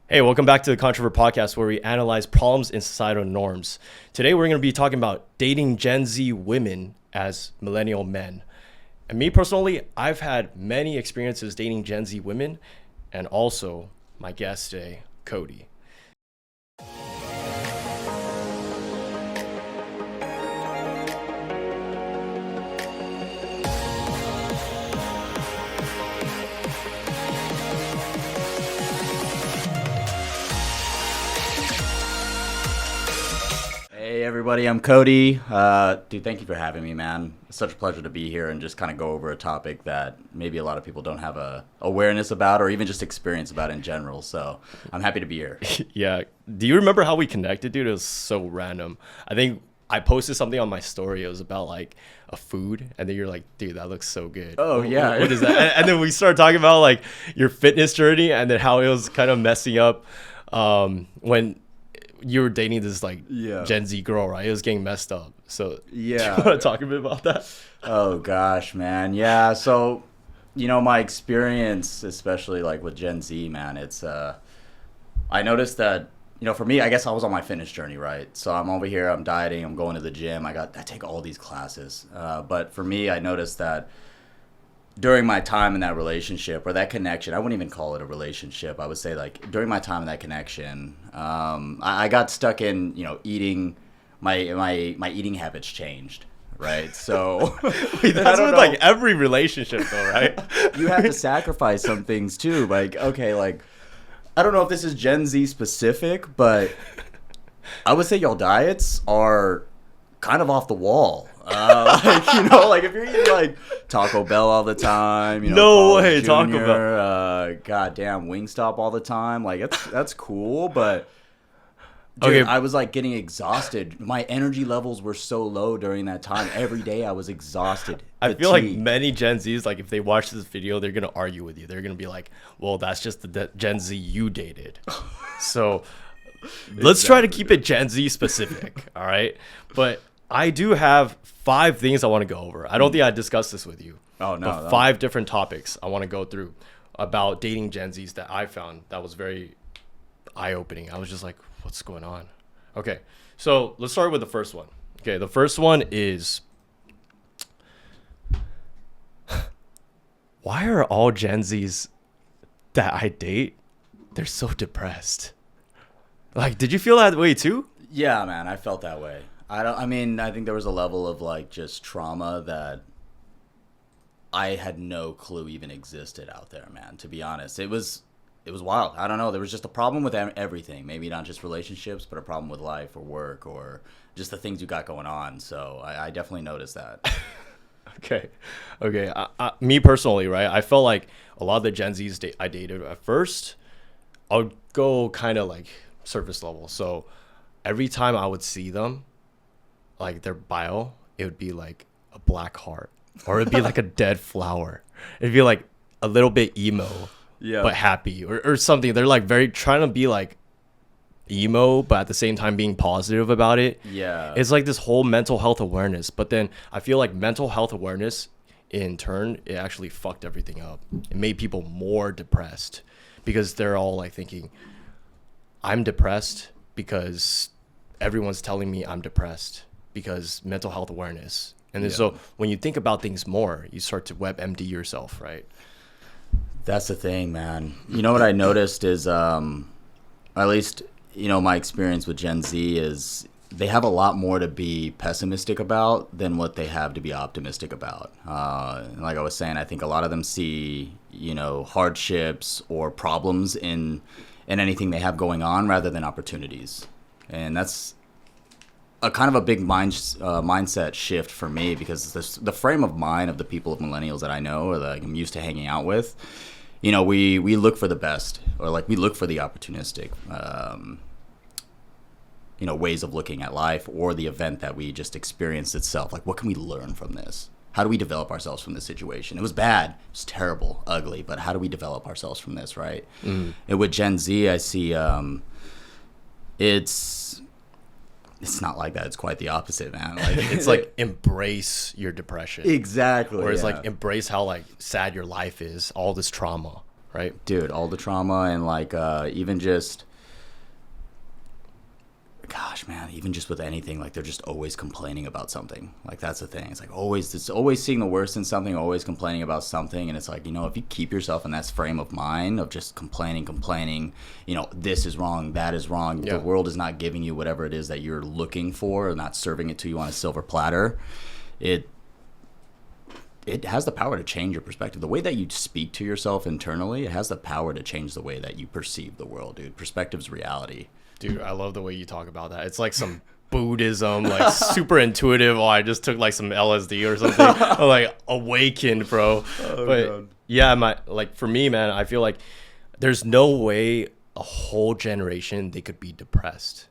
Hey, welcome back to the Controvert podcast where we analyze problems in societal norms. Today we're going to be talking about dating Gen Z women as millennial men. And me personally, I've had many experiences dating Gen Z women, and also my guest today, Cody. Hey everybody, I'm Cody. Dude, thank you for having me, man. It's such a pleasure to be here and just kind of go over a topic that maybe a lot of people don't have a awareness about or even just experience about in general. So I'm happy to be here. Yeah. Do you remember how we connected, dude? It was so random. I think I posted something on my story. It was about like a food, and then you're like, dude, that looks so good. Oh, yeah. What is that? And then we started talking about like your fitness journey and then how it was kind of messing up when you were dating this like Gen Z girl, right? It was getting messed up. So yeah, do you want to talk a bit about that? Oh gosh, man. Yeah. So, my experience, especially like with Gen Z, man, it's I noticed that, for me, I guess I was on my fitness journey, right? So I'm over here, I'm dieting, I'm going to the gym. I take all these classes. But for me, I noticed that during my time in that relationship or that connection, I wouldn't even call it a relationship. I would say like during my time in that connection, I got stuck in, eating, my eating habits changed, right? So Wait, that's with like every relationship though, right? You have to sacrifice some things too. Like, okay, like, I don't know if this is Gen Z specific, but I would say y'all diets are kind of off the wall. Like if you're eating like Taco Bell all the time, no Paul's way, Jr., Taco Bell, goddamn Wingstop all the time, like that's cool, but dude, okay, I was like getting exhausted. My energy levels were so low during that time. Every day I was exhausted. I feel like many Gen Zs, like if they watch this video, they're gonna argue with you. They're gonna be like, "Well, that's just the Gen Z you dated." So let's try to keep it Gen Z specific, all right? But I do have 5 things I want to go over. I don't think I discussed this with you. Oh, no. But 5 different topics I want to go through about dating Gen Zs that I found that was very eye-opening. I was just like, what's going on? Okay, so let's start with the first one. Okay, the first one is, why are all Gen Zs that I date, they're so depressed? Like, did you feel that way too? Yeah, man, I felt that way. I think there was a level of like just trauma that I had no clue even existed out there, man. To be honest, it was wild. I don't know. There was just a problem with everything. Maybe not just relationships, but a problem with life or work or just the things you got going on. So I definitely noticed that. Okay. Me personally, right? I felt like a lot of the Gen Zs I dated at first, I would go kind of like surface level. So every time I would see them, like their bio, it would be like a black heart, or it'd be like a dead flower. It'd be like a little bit emo, but happy, or something. They're like very trying to be like emo, but at the same time being positive about it. Yeah, it's like this whole mental health awareness. But then I feel like mental health awareness, in turn, it actually fucked everything up. It made people more depressed because they're all like thinking, I'm depressed because everyone's telling me I'm depressed. Because mental health awareness. And then so when you think about things more, you start to WebMD yourself, right? That's the thing, man. You know what I noticed is, at least, my experience with Gen Z is they have a lot more to be pessimistic about than what they have to be optimistic about. Like I was saying, I think a lot of them see, hardships or problems in anything they have going on rather than opportunities. And that's a kind of a big mindset shift for me, because the frame of mind of the people of millennials that I know or that I'm used to hanging out with, we look for the best, or like we look for the opportunistic, ways of looking at life or the event that we just experienced itself. Like, what can we learn from this? How do we develop ourselves from this situation? It was bad, it was terrible, ugly, but how do we develop ourselves from this, right? And with Gen Z, I see it's not like that. It's quite the opposite, man. Like, it's like embrace your depression. Exactly. Or it's like embrace how like sad your life is, all this trauma, right? Dude, all the trauma and like even just, gosh, man, even just with anything, like they're just always complaining about something. Like that's the thing. It's like it's always seeing the worst in something, always complaining about something. And it's like, if you keep yourself in that frame of mind of just complaining, this is wrong, that is wrong. Yeah. The world is not giving you whatever it is that you're looking for, or not serving it to you on a silver platter. It has the power to change your perspective. The way that you speak to yourself internally, it has the power to change the way that you perceive the world, dude. Perspective's reality. Dude, I love the way you talk about that. It's like some Buddhism, like super intuitive. Oh, I just took like some LSD or something. I'm like awakened, bro. God. Yeah, for me, man, I feel like there's no way a whole generation they could be depressed,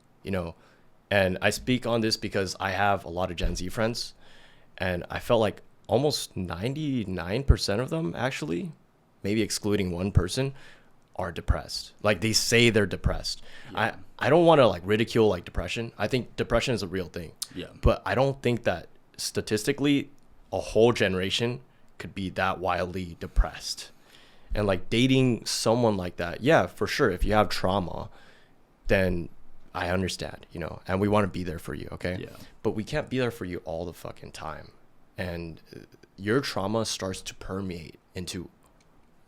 And I speak on this because I have a lot of Gen Z friends, and I felt like almost 99% of them, actually, maybe excluding one person, are depressed. Like they say they're depressed. Yeah. I don't want to like ridicule like depression. I think depression is a real thing. Yeah. But I don't think that statistically a whole generation could be that wildly depressed. And like dating someone like that, yeah, for sure. If you have trauma, then I understand, and we want to be there for you, okay? Yeah. But we can't be there for you all the fucking time. And your trauma starts to permeate into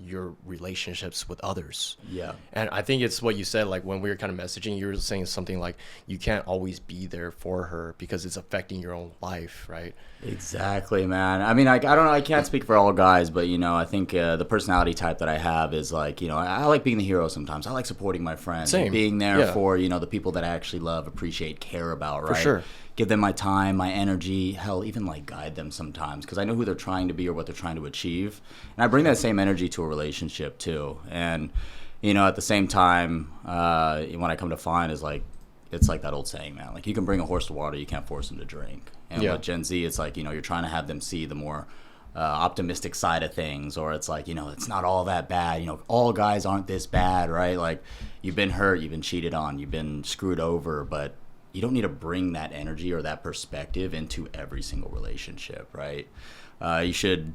your relationships with others. Yeah. And I think it's what you said, like when we were kind of messaging, you were saying something like you can't always be there for her because it's affecting your own life, right? Exactly, man. I mean, I don't know, I can't speak for all guys, but I think the personality type that I have is like, I like being the hero sometimes. I like supporting my friends. Same. Being there for, the people that I actually love, appreciate, care about, right? For sure. Give them my time, my energy, hell, even like guide them sometimes because I know who they're trying to be or what they're trying to achieve. And I bring that same energy to a relationship too. And, at the same time, when I come to find is like, it's like that old saying, man, like you can bring a horse to water, you can't force him to drink. And with Gen Z, it's like, you're trying to have them see the more optimistic side of things, or it's like, it's not all that bad. All guys aren't this bad, right? Like you've been hurt, you've been cheated on, you've been screwed over, but you don't need to bring that energy or that perspective into every single relationship, right? You should,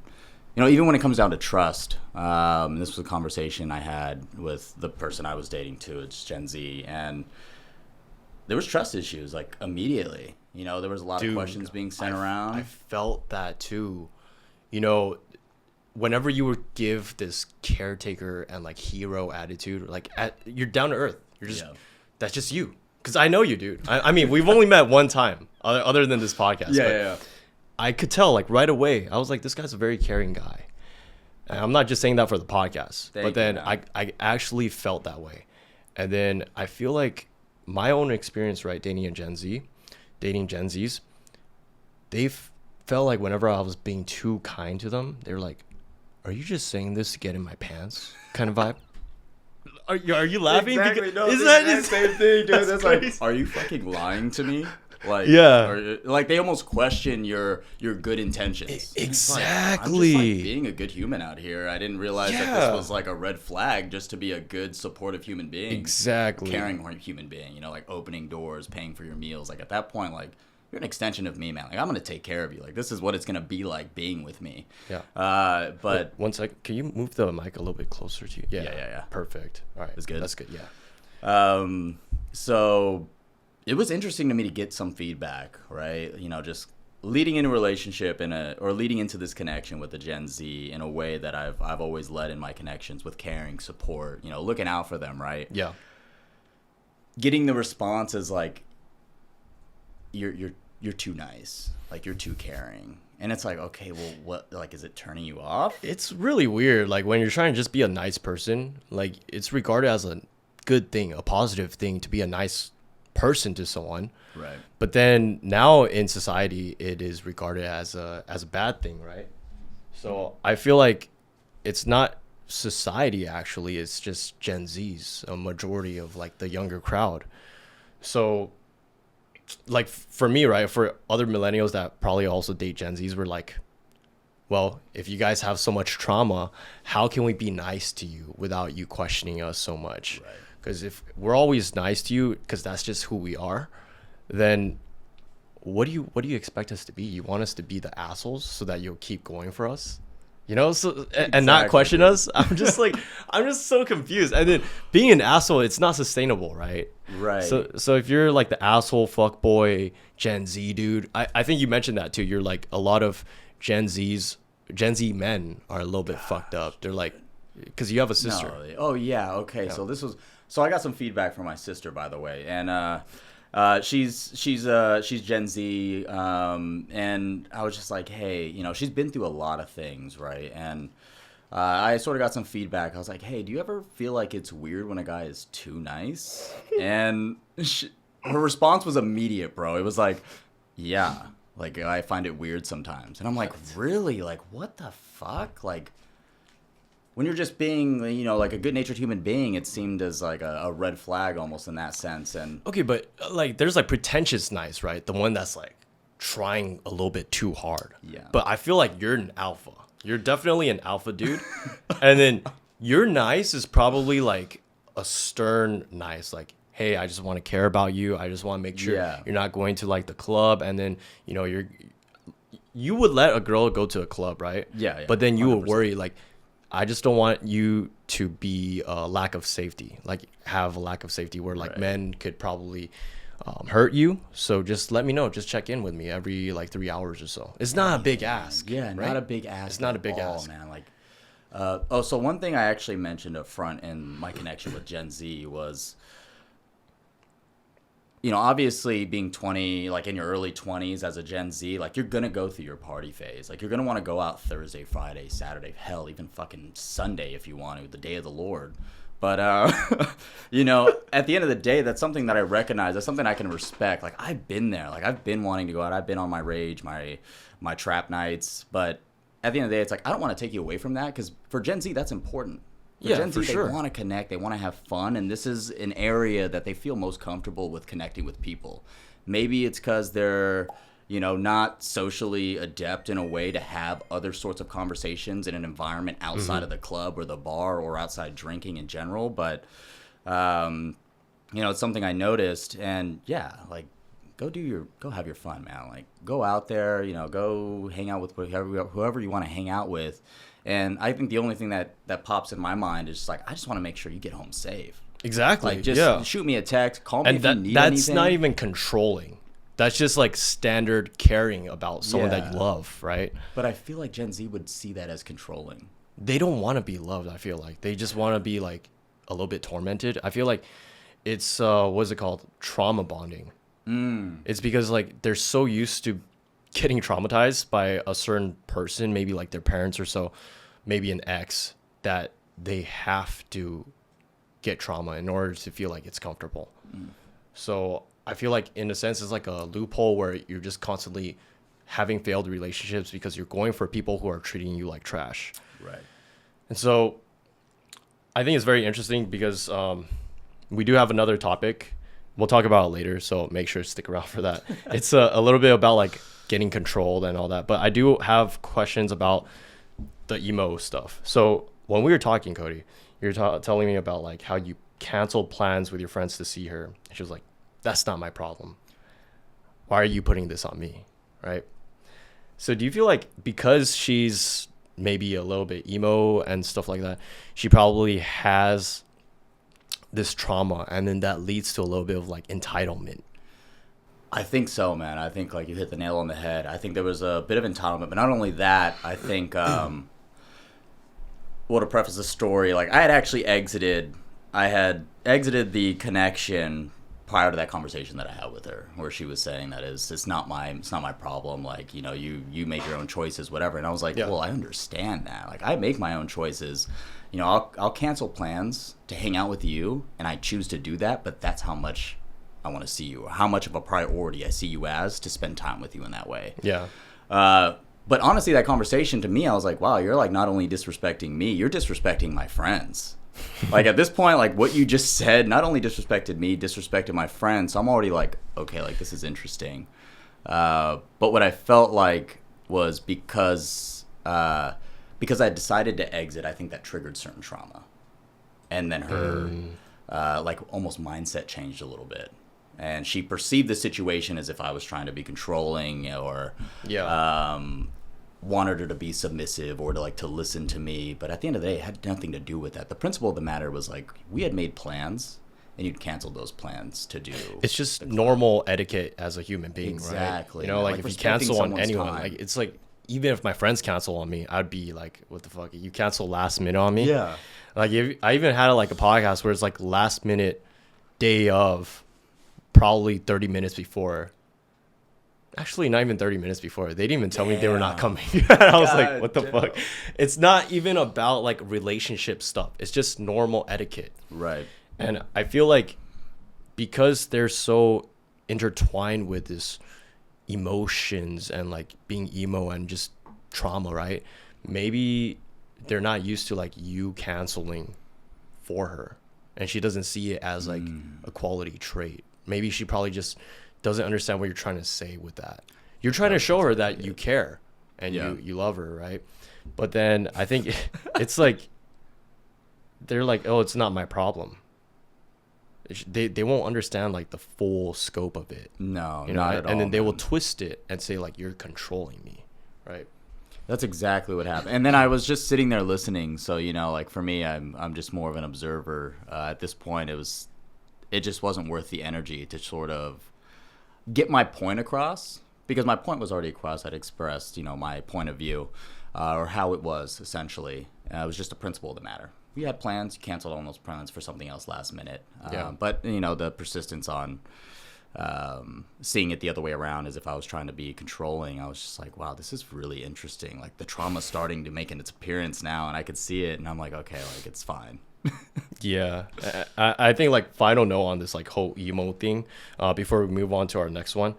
even when it comes down to trust, this was a conversation I had with the person I was dating too. It's Gen Z, and there was trust issues like immediately. There was a lot of questions being sent around. I felt that too. Whenever you would give this caretaker and like hero attitude, like you're down to earth. You're just that's just you. Because I know you, dude. I mean, we've only met one time, other than this podcast. Yeah. I could tell, like, right away. I was like, this guy's a very caring guy. And I'm not just saying that for the podcast. But then I actually felt that way. And then I feel like my own experience, right, dating Gen Zs, they felt like whenever I was being too kind to them, they were like, are you just saying this to get in my pants kind of vibe? Are you laughing? Exactly. No, is that the same thing, dude? That's like, crazy. are you fucking lying to me? Like, yeah. Like they almost question your good intentions. Exactly. Like, I'm just like being a good human out here. I didn't realize that this was like a red flag just to be a good, supportive human being. Exactly. Caring human being. Like opening doors, paying for your meals. Like at that point, like you're an extension of me, man. Like I'm gonna take care of you. Like this is what it's gonna be like being with me. Yeah. But one second, can you move the mic a little bit closer to you? Yeah. Perfect. All right. That's good. That's good. Yeah. So it was interesting to me to get some feedback, right? Just leading into a relationship or leading into this connection with the Gen Z in a way that I've always led in my connections with caring, support, looking out for them, right? Yeah. Getting the response is like, you're too nice, like you're too caring. And it's like, okay, well, what, like, is it turning you off? It's really weird. Like when you're trying to just be a nice person, like it's regarded as a good thing, a positive thing to be a nice person to someone. Right. But then now in society, it is regarded as a bad thing, right? So I feel like it's not society actually, it's just Gen Zs, a majority of like the younger crowd. So like for me, right, for other millennials that probably also date Gen Zs, we're like, well, if you guys have so much trauma, how can we be nice to you without you questioning us so much? Right. Because if we're always nice to you because that's just who we are, then what do you expect us to be? You want us to be the assholes so that you'll keep going for us? You know, so and not question us. I'm just like, I'm just so confused. And then being an asshole, it's not sustainable, right? Right. So if you're like the asshole fuckboy Gen Z dude, I think you mentioned that too. You're like a lot of Gen Z men are a little bit fucked up. They're like, because you have a sister. No. Oh yeah. Okay. Yeah. So I got some feedback from my sister, by the way, and she's Gen Z, and I was just like, hey, you know, she's been through a lot of things, right? And I sort of got some feedback. I was like, hey, do you ever feel like it's weird when a guy is too nice? And her response was immediate, bro. It was like, yeah, like I find it weird sometimes. And I'm like, really? Like, what the fuck? Like, when you're just being, you know, like a good-natured human being, it seemed as like a red flag almost in that sense. And okay, but like there's like pretentious nice, right? The one that's like trying a little bit too hard. Yeah. But I feel like you're an alpha. You're definitely an alpha dude. And then your nice is probably like a stern nice, like, hey, I just want to care about you. I just want to make sure you're not going to like the club. And then, you know, you would let a girl go to a club, right? Yeah. But then you 100%. would worry like, I just don't want you to be a lack of safety, like have a lack of safety where like men could probably hurt you. So just let me know. Just check in with me every like 3 hours or so. It's not a big ask. Yeah, right? not a big ask. It's not a big all, ask, man. Like, so one thing I actually mentioned up front in my connection with Gen Z was, you know, obviously being 20, like in your early 20s as a Gen Z, like you're going to go through your party phase. Like you're going to want to go out Thursday, Friday, Saturday, hell, even fucking Sunday if you want to, the day of the Lord. But, you know, at the end of the day, that's something that I recognize. That's something I can respect. Like I've been there. Like I've been wanting to go out. I've been on my rage, my trap nights. But at the end of the day, it's like I don't want to take you away from that because for Gen Z, that's important. For Gen Z, they want to connect. They want to have fun. And this is an area that they feel most comfortable with connecting with people. Maybe it's because they're, you know, not socially adept in a way to have other sorts of conversations in an environment outside of the club or the bar or outside drinking in general. But, you know, it's something I noticed. And yeah, like go have your fun, man. Like go out there, you know, go hang out with whoever you want to hang out with. And I think the only thing that pops in my mind is just like, I just want to make sure you get home safe. Exactly. Like just shoot me a text, call me if you need that's anything. not even controlling. That's just like standard caring about someone that you love, right? But I feel like Gen Z would see that as controlling. They don't want to be loved, I feel like. They just want to be like a little bit tormented. I feel like it's, what's it called? Trauma bonding. It's because like they're so used to getting traumatized by a certain person, maybe like their parents or so, maybe an ex, that they have to get trauma in order to feel like it's comfortable. So I feel like in a sense it's like a loophole where you're just constantly having failed relationships because you're going for people who are treating you like trash. Right. And so I think it's very interesting because we do have another topic. We'll talk about it later, so make sure to stick around for that. It's a little bit about like getting controlled and all that, but I do have questions about the emo stuff. So when we were talking, Cody, you were telling me about like how you canceled plans with your friends to see her. She was like, that's not my problem. Why are you putting this on me? Right? So do you feel like because she's maybe a little bit emo and stuff like that, she probably has this trauma and then that leads to a little bit of like entitlement? I think so, man. I think like you hit the nail on the head. I think there was a bit of entitlement, but not only that, I think, well, to preface the story, like I had exited the connection prior to that conversation that I had with her, where she was saying that it's not my problem. Like, you know, you make your own choices, whatever. And I was like, well, I understand that. Like I make my own choices. You know, I'll cancel plans to hang out with you, and I choose to do that, but that's how much I want to see you, or how much of a priority I see you as to spend time with you in that way. Yeah. But honestly, that conversation to me, I was like, wow, you're like not only disrespecting me, you're disrespecting my friends. Like at this point, like what you just said, not only disrespected me, disrespected my friends. So I'm already like, okay, like this is interesting. But what I felt like was because I decided to exit, I think that triggered certain trauma. And then her like almost mindset changed a little bit. And she perceived the situation as if I was trying to be controlling or wanted her to be submissive or to like to listen to me. But at the end of the day, it had nothing to do with that. The principle of the matter was like we had made plans, and you'd canceled those plans to do. It's just normal etiquette as a human being, exactly, right? You know, man. like if you cancel on anyone, time. like it's like even if my friends cancel on me, I'd be like, what the fuck? You cancel last minute on me? Yeah. Like I even had like a podcast where it's like last minute, day of, probably 30 minutes before. Actually, not even 30 minutes before. They didn't even tell me they were not coming. I was like, what the fuck? It's not even about like relationship stuff. It's just normal etiquette. Right. And I feel like because they're so intertwined with this emotions and like being emo and just trauma, right? Maybe they're not used to like you canceling for her, and she doesn't see it as like a quality trait. Maybe she probably just doesn't understand what you're trying to say with that. You're trying to show her that you care and you love her, right? But then I think it's like they're like, oh, it's not my problem. They won't understand like the full scope of it. No, you know? not at all. And then they will twist it and say like, you're controlling me, right? That's exactly what happened. And then I was just sitting there listening. So, you know, like for me, I'm just more of an observer. At this point, it just wasn't worth the energy to sort of get my point across, because my point was already across. I'd expressed, you know, my point of view or how it was essentially. It was just a principle of the matter. We had plans, canceled on those plans for something else last minute. But, you know, the persistence on seeing it the other way around as if I was trying to be controlling, I was just like, wow, this is really interesting. Like the trauma's starting to make its appearance now, and I could see it, and I'm like, okay, like it's fine. Yeah. I think like final note on this like whole emo thing, before we move on to our next one,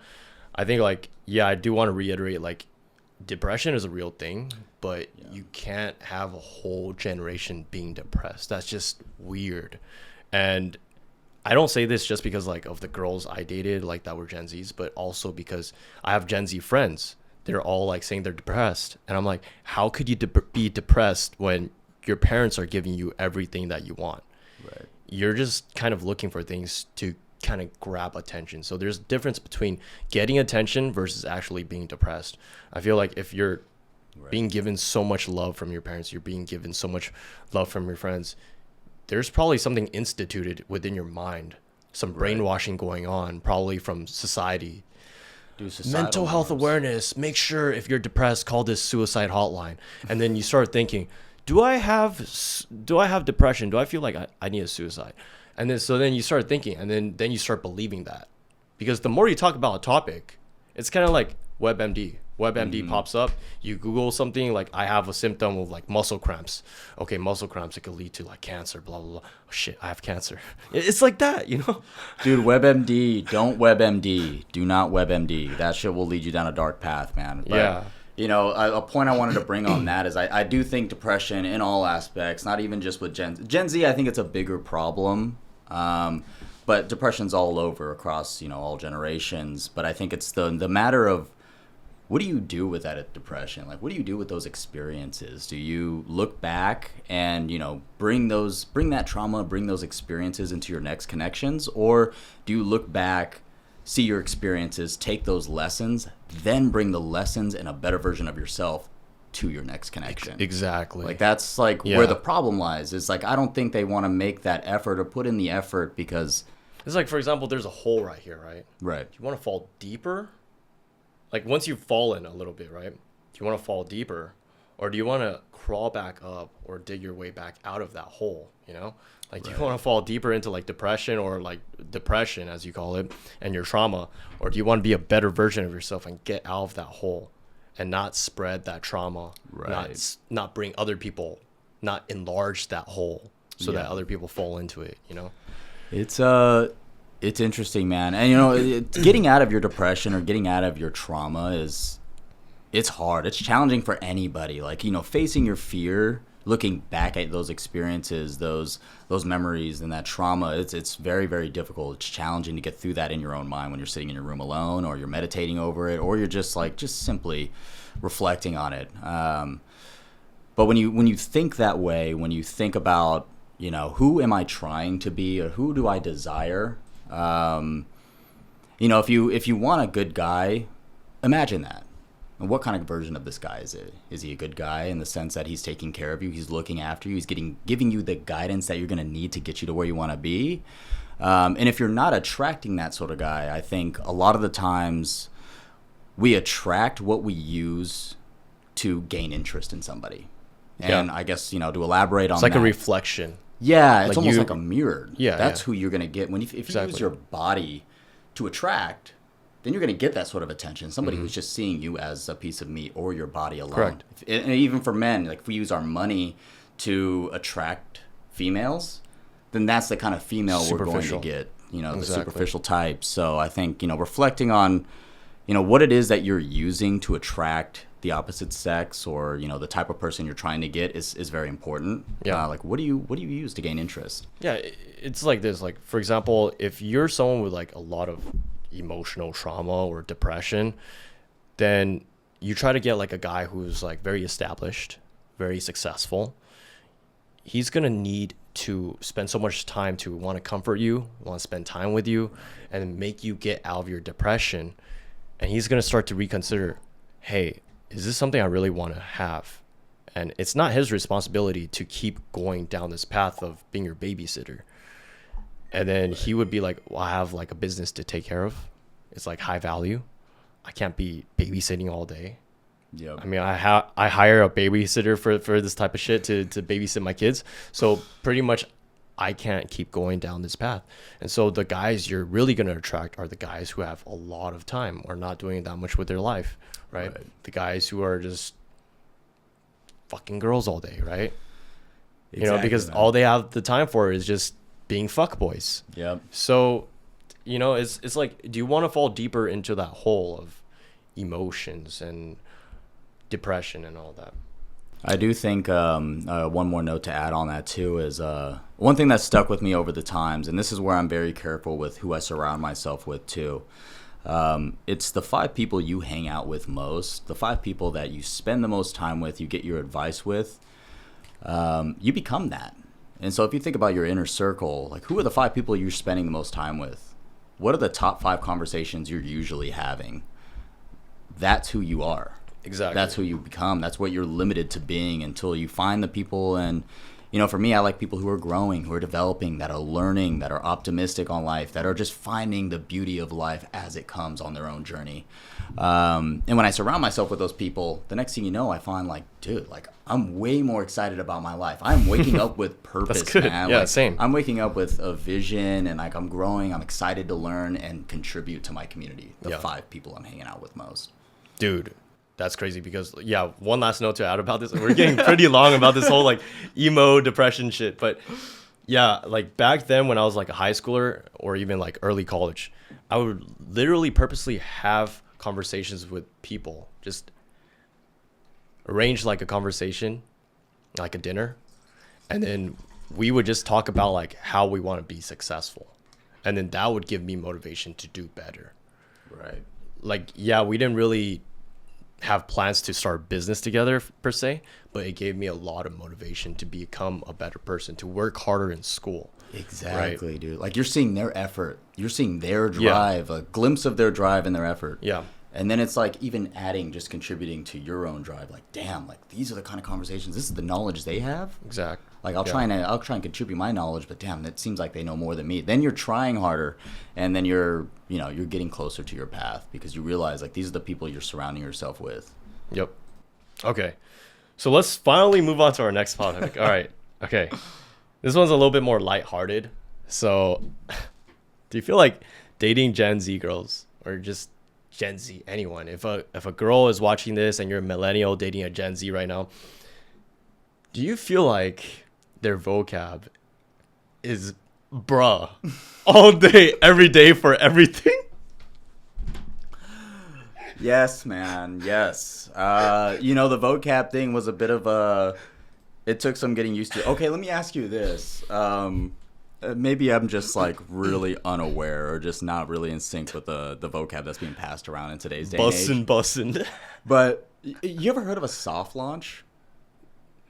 I think like, yeah, I do want to reiterate like depression is a real thing, but you can't have a whole generation being depressed. That's just weird. And I don't say this just because like of the girls I dated like that were Gen Zs, but also because I have Gen Z friends. They're all like saying they're depressed, and I'm like, how could you be depressed when your parents are giving you everything that you want? Right. You're just kind of looking for things to kind of grab attention. So there's a difference between getting attention versus actually being depressed. I feel like if you're being given so much love from your parents, you're being given so much love from your friends, there's probably something instituted within your mind, some brainwashing going on, probably from society. Mental health awareness. Make sure if you're depressed, call this suicide hotline. And then you start thinking, do I have depression? Do I feel like I need a suicide? And then you start thinking, and then you start believing that. Because the more you talk about a topic, it's kind of like WebMD. WebMD pops up, you Google something like, I have a symptom of like muscle cramps. Okay, muscle cramps, it could lead to like cancer, blah, blah, blah. Oh shit, I have cancer. It's like that, you know? Dude, WebMD, don't WebMD. Do not WebMD. That shit will lead you down a dark path, man. But, yeah. You know, a point I wanted to bring on that is I do think depression in all aspects, not even just with Gen Z, I think it's a bigger problem. But depression's all over across, you know, all generations. But I think it's the matter of, what do you do with that depression? Like, what do you do with those experiences? Do you look back and, you know, bring that trauma, bring those experiences into your next connections? Or do you look back, see your experiences, take those lessons, then bring the lessons and a better version of yourself to your next connection? Exactly. Like, that's like where the problem lies. It's like, I don't think they want to make that effort or put in the effort because... It's like, for example, there's a hole right here, right? Right. You want to fall deeper? Like, once you've fallen a little bit, right? Do you want to fall deeper? Or do you want to crawl back up or dig your way back out of that hole, you know? Like, do you want to fall deeper into, like, depression or, like, depression, as you call it, and your trauma? Or do you want to be a better version of yourself and get out of that hole and not spread that trauma, not bring other people, not enlarge that hole so that other people fall into it, you know? It's interesting, man. And, you know, getting out of your depression or getting out of your trauma it's hard. It's challenging for anybody. Like, you know, facing your fear, looking back at those experiences, those memories and that trauma, it's very, very difficult. It's challenging to get through that in your own mind when you're sitting in your room alone, or you're meditating over it, or you're just simply reflecting on it. But when you think that way, when you think about, you know, who am I trying to be or who do I desire? You know, if you want a good guy, imagine that. And what kind of version of this guy is it? Is he a good guy in the sense that he's taking care of you, he's looking after you, he's giving you the guidance that you're going to need to get you to where you want to be? And if you're not attracting that sort of guy, I think a lot of the times we attract what we use to gain interest in somebody. And I guess, to elaborate on that. It's like a reflection. Yeah, it's like almost like a mirror. Yeah, that's who you're going to get. If you use your body to attract, then you're going to get that sort of attention. Somebody who's just seeing you as a piece of meat or your body alone. Correct. And even for men, like if we use our money to attract females, then that's the kind of female we're going to get, the superficial type. So I think, reflecting on, what it is that you're using to attract the opposite sex or, the type of person you're trying to get is very important. Yeah. Like what do you use to gain interest? Yeah, it's like this. Like, for example, if you're someone with like a lot of emotional trauma or depression, then you try to get like a guy who's like very established, very successful. He's going to need to spend so much time to want to comfort you, want to spend time with you, and make you get out of your depression. And he's going to start to reconsider, hey, is this something I really want to have? And it's not his responsibility to keep going down this path of being your babysitter. And then he would be like, well, I have like a business to take care of. It's like high value. I can't be babysitting all day. Yeah. I mean, I hire a babysitter for this type of shit to babysit my kids. So pretty much I can't keep going down this path. And so the guys you're really going to attract are the guys who have a lot of time or not doing that much with their life, right? The guys who are just fucking girls all day, right? Exactly, because man. all they have the time for is just being fuckboys. Yep. So, it's like, do you want to fall deeper into that hole of emotions and depression and all that? I do think one more note to add on that too is one thing that stuck with me over the times, and this is where I'm very careful with who I surround myself with too. It's the 5 people you hang out with most, the 5 people that you spend the most time with, you get your advice with, you become that. And so if you think about your inner circle, like who are the 5 people you're spending the most time with? What are the top 5 conversations you're usually having? That's who you are. Exactly. That's who you become. That's what you're limited to being until you find the people. And, for me, I like people who are growing, who are developing, that are learning, that are optimistic on life, that are just finding the beauty of life as it comes on their own journey. And when I surround myself with those people, the next thing you know, I find like, dude, like I'm way more excited about my life. I'm waking up with purpose, That's good. man. Yeah, like, same. I'm waking up with a vision and like I'm growing. I'm excited to learn and contribute to my community. The 5 people I'm hanging out with most. Dude, that's crazy because, one last note to add about this. We're getting pretty long about this whole like emo depression shit. But yeah, like back then when I was like a high schooler or even like early college, I would literally purposely have conversations with people, just arrange like a conversation, like a dinner. And then we would just talk about like how we want to be successful. And then that would give me motivation to do better. Right. Like, we didn't really have plans to start a business together per se, but it gave me a lot of motivation to become a better person, to work harder in school. Exactly, right? Dude. Like you're seeing their effort. You're seeing their drive, a glimpse of their drive and their effort. Yeah. And then it's like even adding, just contributing to your own drive. Like, damn, like these are the kind of conversations. This is the knowledge they have. Exactly. Like I'll try and contribute my knowledge, but damn, it seems like they know more than me. Then you're trying harder, and then you're getting closer to your path because you realize like these are the people you're surrounding yourself with. Yep. Okay. So let's finally move on to our next topic. All right. Okay. This one's a little bit more lighthearted. So, do you feel like dating Gen Z girls or just Gen Z, anyone, if a girl is watching this and you're a millennial dating a Gen Z right now, do you feel like their vocab is bruh all day, every day for everything? Yes, man. Yes. The vocab thing was a bit of it took some getting used to. Okay, let me ask you this. Maybe I'm just like really unaware or just not really in sync with the vocab that's being passed around in today's day and age. Bussin'. But you ever heard of a soft launch?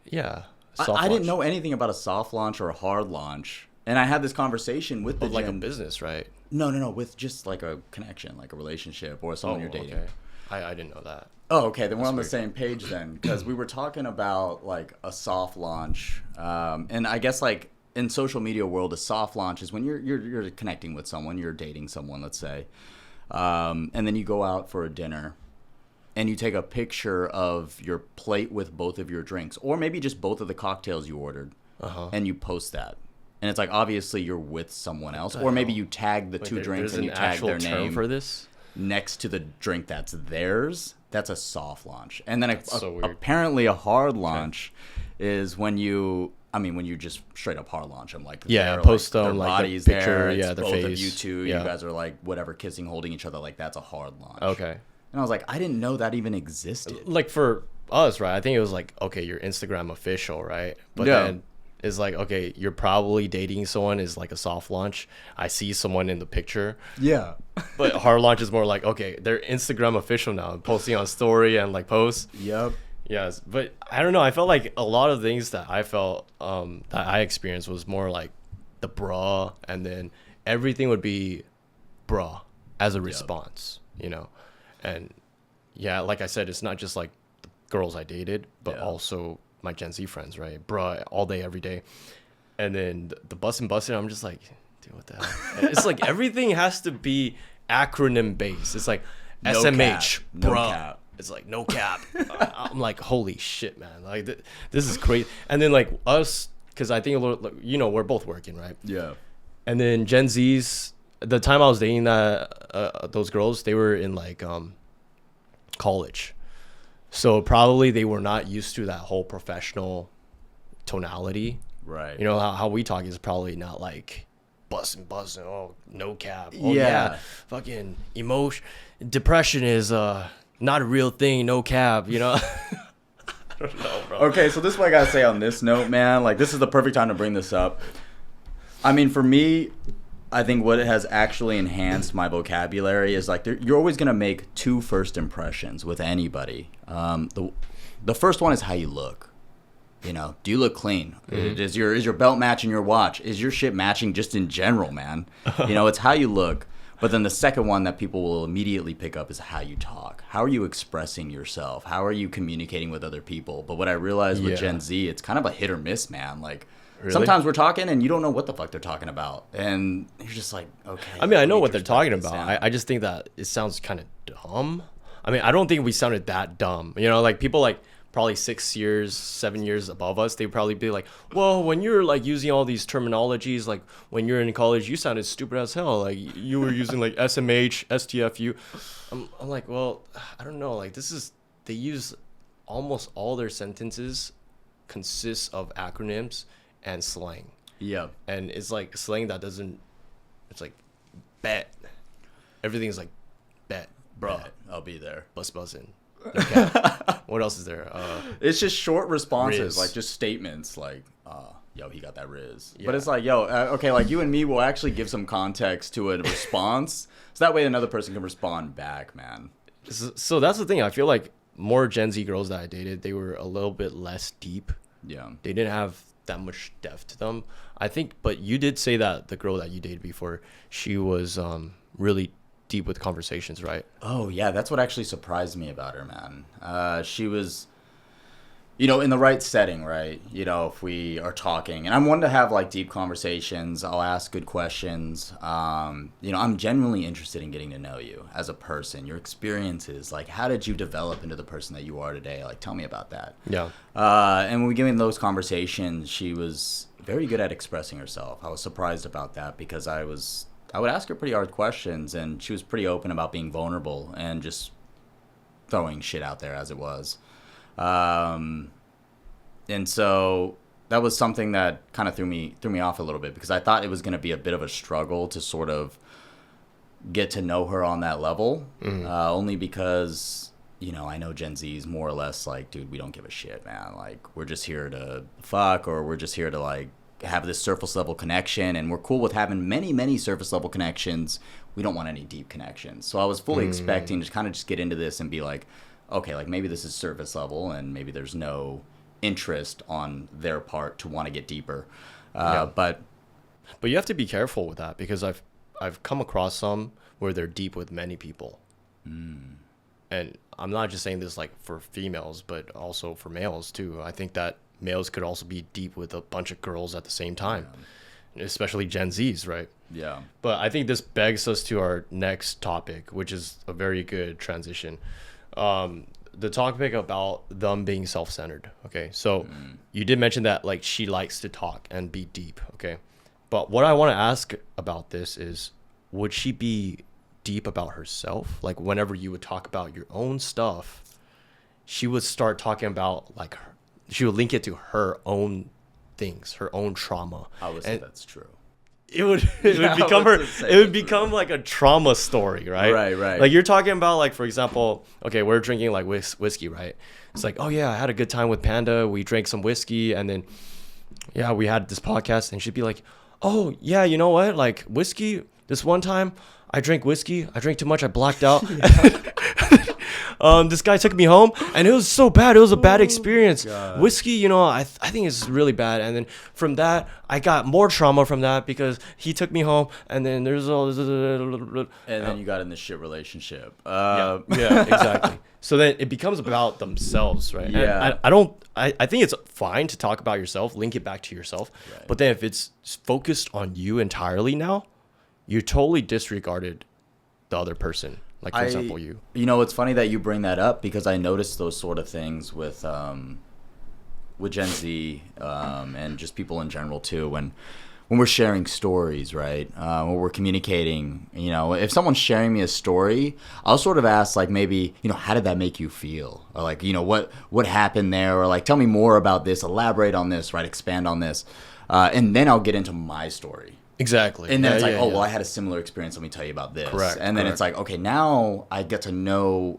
Yeah. I didn't know anything about a soft launch or a hard launch. And I had this conversation with like a business, right? No, with just like a connection, like a relationship or someone you're dating. Okay. I didn't know that. Oh, okay. Then we're on the weird. same page then, because we were talking about like a soft launch, and I guess like in social media world, a soft launch is when you're connecting with someone, you're dating someone, let's say, and then you go out for a dinner, and you take a picture of your plate with both of your drinks, or maybe just both of the cocktails you ordered, and you post that. And it's like obviously you're with someone else, or maybe you tag the two drinks and you tag their name for this next to the drink that's theirs. That's a soft launch. And then so weird. apparently a hard launch is when you just straight up hard launch them. Like post their them, like, the bodies picture, there. It's their both face. of you two. Yeah. You guys are like whatever, kissing, holding each other. Like that's a hard launch. Okay. And I was like, I didn't know that even existed. Like for us, right? I think it was like, okay, you're Instagram official, right? But then it's like, okay, you're probably dating someone is like a soft launch. I see someone in the picture. Yeah. But hard launch is more like, okay, they're Instagram official now, posting on story and like posts. Yep. Yes, but I don't know. I felt like a lot of things that I felt that I experienced was more like the bruh, and then everything would be bruh as a response, you know? And yeah, like I said, it's not just like the girls I dated, but also my Gen Z friends, right? Bruh, all day, every day. And then the bussin', I'm just like, dude, what the hell? It's like everything has to be acronym based. It's like No SMH, cap. No bruh. cap. It's like no cap. I'm like, holy shit, man! Like this is crazy. And then like us, because I think we're both working, right? Yeah. And then Gen Zs, the time I was dating those girls, they were in like college, so probably they were not used to that whole professional tonality. Right. You know how we talk is probably not like busting. Oh, no cap. Oh yeah, fucking emotion. Depression is not a real thing, no cap, you know? I don't know, bro. Okay, so this is what I gotta say on this note, man. Like, this is the perfect time to bring this up. I mean, for me, I think what has actually enhanced my vocabulary is like you're always gonna make two first impressions with anybody. The first one is how you look. You know, do you look clean? Mm-hmm. Is your belt matching your watch? Is your shit matching just in general, man? You know, it's how you look. But then the second one that people will immediately pick up is how you talk. How are you expressing yourself? How are you communicating with other people? But what I realized with Gen Z, it's kind of a hit or miss, man. Like, sometimes we're talking and you don't know what the fuck they're talking about. And you're just like, okay. I mean, I know what they're talking about. I just think that it sounds kind of dumb. I mean, I don't think we sounded that dumb. You know, like people like probably 6 years, 7 years above us, they'd probably be like, well, when you're like using all these terminologies, like when you're in college, you sounded stupid as hell. Like you were using like SMH, STFU. I'm like, well, I don't know. Like they use almost all their sentences consists of acronyms and slang. Yeah. And it's like slang that doesn't, it's like bet. Everything's like bet, bro. I'll be there. Buzzin'. Okay. What else is there? It's just short responses, Riz. like just statements, like, yo, he got that Riz. Yeah. But it's like, yo, okay, like you and me will actually give some context to a response, so that way another person can respond back, man. So that's the thing. I feel like more Gen Z girls that I dated, they were a little bit less deep. Yeah. They didn't have that much depth to them, I think. But you did say that the girl that you dated before, she was really deep with conversations, right? Oh yeah, that's what actually surprised me about her, man. She was, you know, in the right setting, right? You know, if we are talking, and I'm one to have like deep conversations, I'll ask good questions. You know, I'm genuinely interested in getting to know you as a person, your experiences, like how did you develop into the person that you are today? Like, tell me about that. Yeah. And when we get in those conversations, she was very good at expressing herself. I was surprised about that because I would ask her pretty hard questions, and she was pretty open about being vulnerable and just throwing shit out there as it was. And so that was something that kind of threw me off a little bit because I thought it was going to be a bit of a struggle to sort of get to know her on that level. Mm-hmm. Only because, you know, I know Gen Z is more or less like, dude, we don't give a shit, man. Like, we're just here to fuck, or we're just here to like have this surface level connection, and we're cool with having many surface level connections. We don't want any deep connections. So I was fully expecting to kind of just get into this and be like, okay, like maybe this is surface level and maybe there's no interest on their part to want to get deeper. But you have to be careful with that because I've come across some where they're deep with many people. And and I'm not just saying this like for females, but also for males too. I think that males could also be deep with a bunch of girls at the same time, especially Gen Zs, right? Yeah. But I think this begs us to our next topic, which is a very good transition. The topic about them being self-centered. Okay, so you did mention that like she likes to talk and be deep. Okay, but what I want to ask about this is, would she be deep about herself? Like whenever you would talk about your own stuff, she would start talking about like she would link it to her own things, her own trauma. I would say that's true. It would become like a trauma story, right? Right. Like you're talking about like, for example, okay, we're drinking like whiskey, right? It's like, oh yeah, I had a good time with Panda. We drank some whiskey, and then yeah, we had this podcast, and she'd be like, oh yeah, you know what? Like whiskey. This one time, I drank whiskey. I drank too much. I blacked out. This guy took me home, and it was so bad. It was a bad experience. God. Whiskey, you know, I think it's really bad. And then from that, I got more trauma from that because he took me home, and then there's all this. And then you got in this shit relationship. Yeah, exactly. So then it becomes about themselves, right? Yeah. And I think it's fine to talk about yourself, link it back to yourself. Right. But then if it's focused on you entirely now, you totally disregarded the other person. Like, for example, you. You know, it's funny that you bring that up because I noticed those sort of things with Gen Z and just people in general too. When we're sharing stories, right? When we're communicating, you know, if someone's sharing me a story, I'll sort of ask, like, maybe, you know, how did that make you feel? Or like, you know, what happened there? Or like, tell me more about this. Elaborate on this, right? Expand on this, and then I'll get into my story. Exactly. And then it's like, well, I had a similar experience. Let me tell you about this. Correct. And then it's like, okay, now I get to know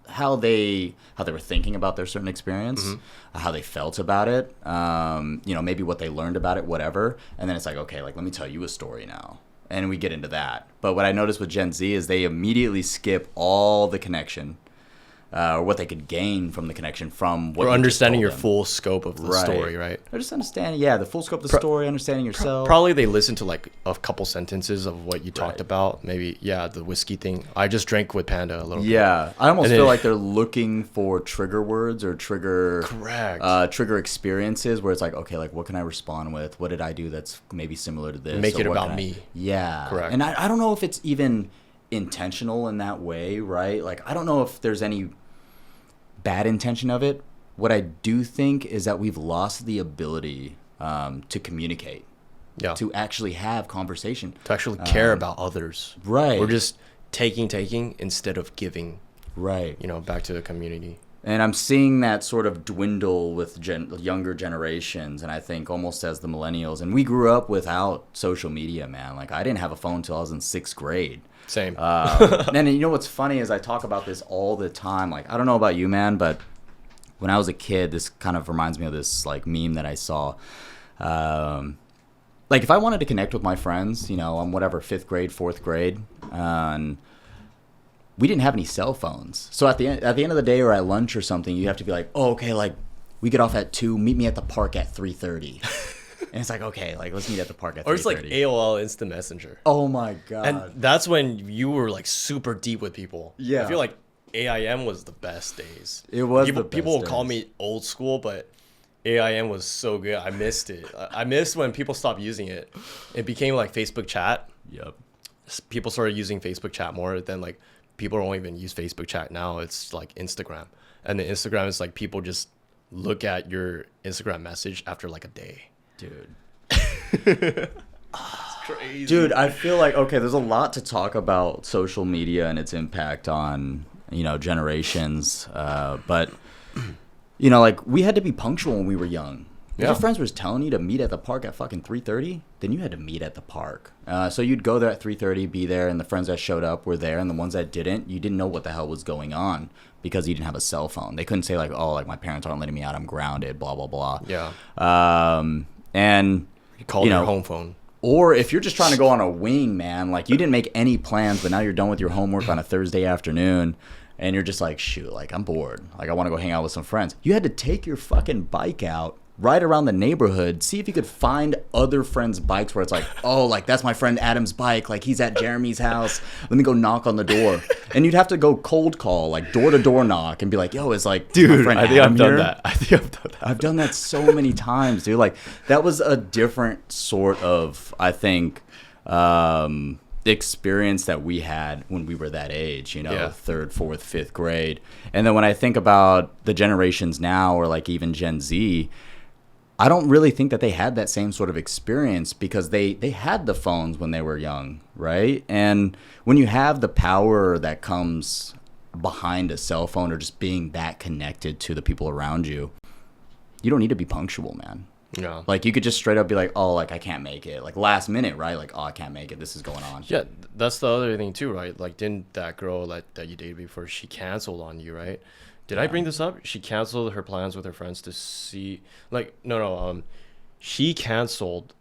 how they were thinking about their certain experience, how they felt about it, you know, maybe what they learned about it, whatever. And then it's like, okay, like, let me tell you a story now. And we get into that. But what I noticed with Gen Z is they immediately skip all the connection. Or what they could gain from the connection from what or understanding your them. Full scope of the story, right? Or just understanding, the full scope of the story, understanding yourself. Probably they listen to like a couple sentences of what you talked about. Maybe, the whiskey thing. I just drank with Panda a little bit. Yeah, I almost feel like they're looking for trigger words or trigger experiences where it's like, okay, like what can I respond with? What did I do that's maybe similar to this? Make it about me. Yeah. Correct. And I don't know if it's even intentional in that way, right? Like, I don't know if there's any bad intention of it. What I do think is that we've lost the ability to communicate, to actually have conversation, to actually care about others. Right. We're just taking instead of giving. Right. You know, back to the community. And I'm seeing that sort of dwindle with younger generations, and I think almost as the millennials. And we grew up without social media, man. Like, I didn't have a phone until I was in 6th grade. Same. And you know what's funny is I talk about this all the time. Like, I don't know about you, man, but when I was a kid, this kind of reminds me of this like meme that I saw. Like, if I wanted to connect with my friends, you know, I'm whatever, 5th grade, 4th grade, and we didn't have any cell phones. So at the end of the day or at lunch or something, you have to be like, oh, okay, like we get off at 2, meet me at the park at 3:30. And it's like, okay, like let's meet at the park at 3:30. Or it's like AOL Instant Messenger. Oh my God. And that's when you were like super deep with people. Yeah. I feel like AIM was the best days. It was people, the best people will days. call me old school, but AIM was so good. I missed it. I missed when people stopped using it. It became like Facebook chat. Yep. People started using Facebook chat more than like people don't even use Facebook chat now. It's like Instagram. And the Instagram is like people just look at your Instagram message after like a day. Dude. It's crazy. Dude, I feel like, okay, there's a lot to talk about social media and its impact on, you know, generations. But, you know, like we had to be punctual when we were young. If your friends was telling you to meet at the park at fucking 3:30, then you had to meet at the park. So you'd go there at 3:30, be there, and the friends that showed up were there, and the ones that didn't, you didn't know what the hell was going on because you didn't have a cell phone. They couldn't say like, oh, like my parents aren't letting me out, I'm grounded, blah, blah, blah. Yeah. And you called your home phone. Or if you're just trying to go on a wing, man, like you didn't make any plans, but now you're done with your homework on a Thursday afternoon, and you're just like, shoot, like I'm bored. Like I want to go hang out with some friends. You had to take your fucking bike out ride around the neighborhood, see if you could find other friends' bikes where it's like, oh, like that's my friend Adam's bike, like he's at Jeremy's house, let me go knock on the door. And you'd have to go cold call, like door to door knock, and be like, yo, it's like, dude, my friend I think Adam I've done here? that. I think I've done that. I've done that so many times, dude. Like that was a different sort of, I think, experience that we had when we were that age, you know, Yeah. 3rd, 4th, 5th grade. And then when I think about the generations now, or like even Gen Z, I don't really think that they had that same sort of experience because they had the phones when they were young, right? And when you have the power that comes behind a cell phone or just being that connected to the people around you, you don't need to be punctual, man. Yeah. Like you could just straight up be like, oh, like I can't make it. Like last minute, right? Like, oh, I can't make it. This is going on. Yeah, that's the other thing too, right? Like, didn't that girl that you dated before, she canceled on you, right? Did I bring this up? She canceled her plans with her friends to see, like, no, she canceled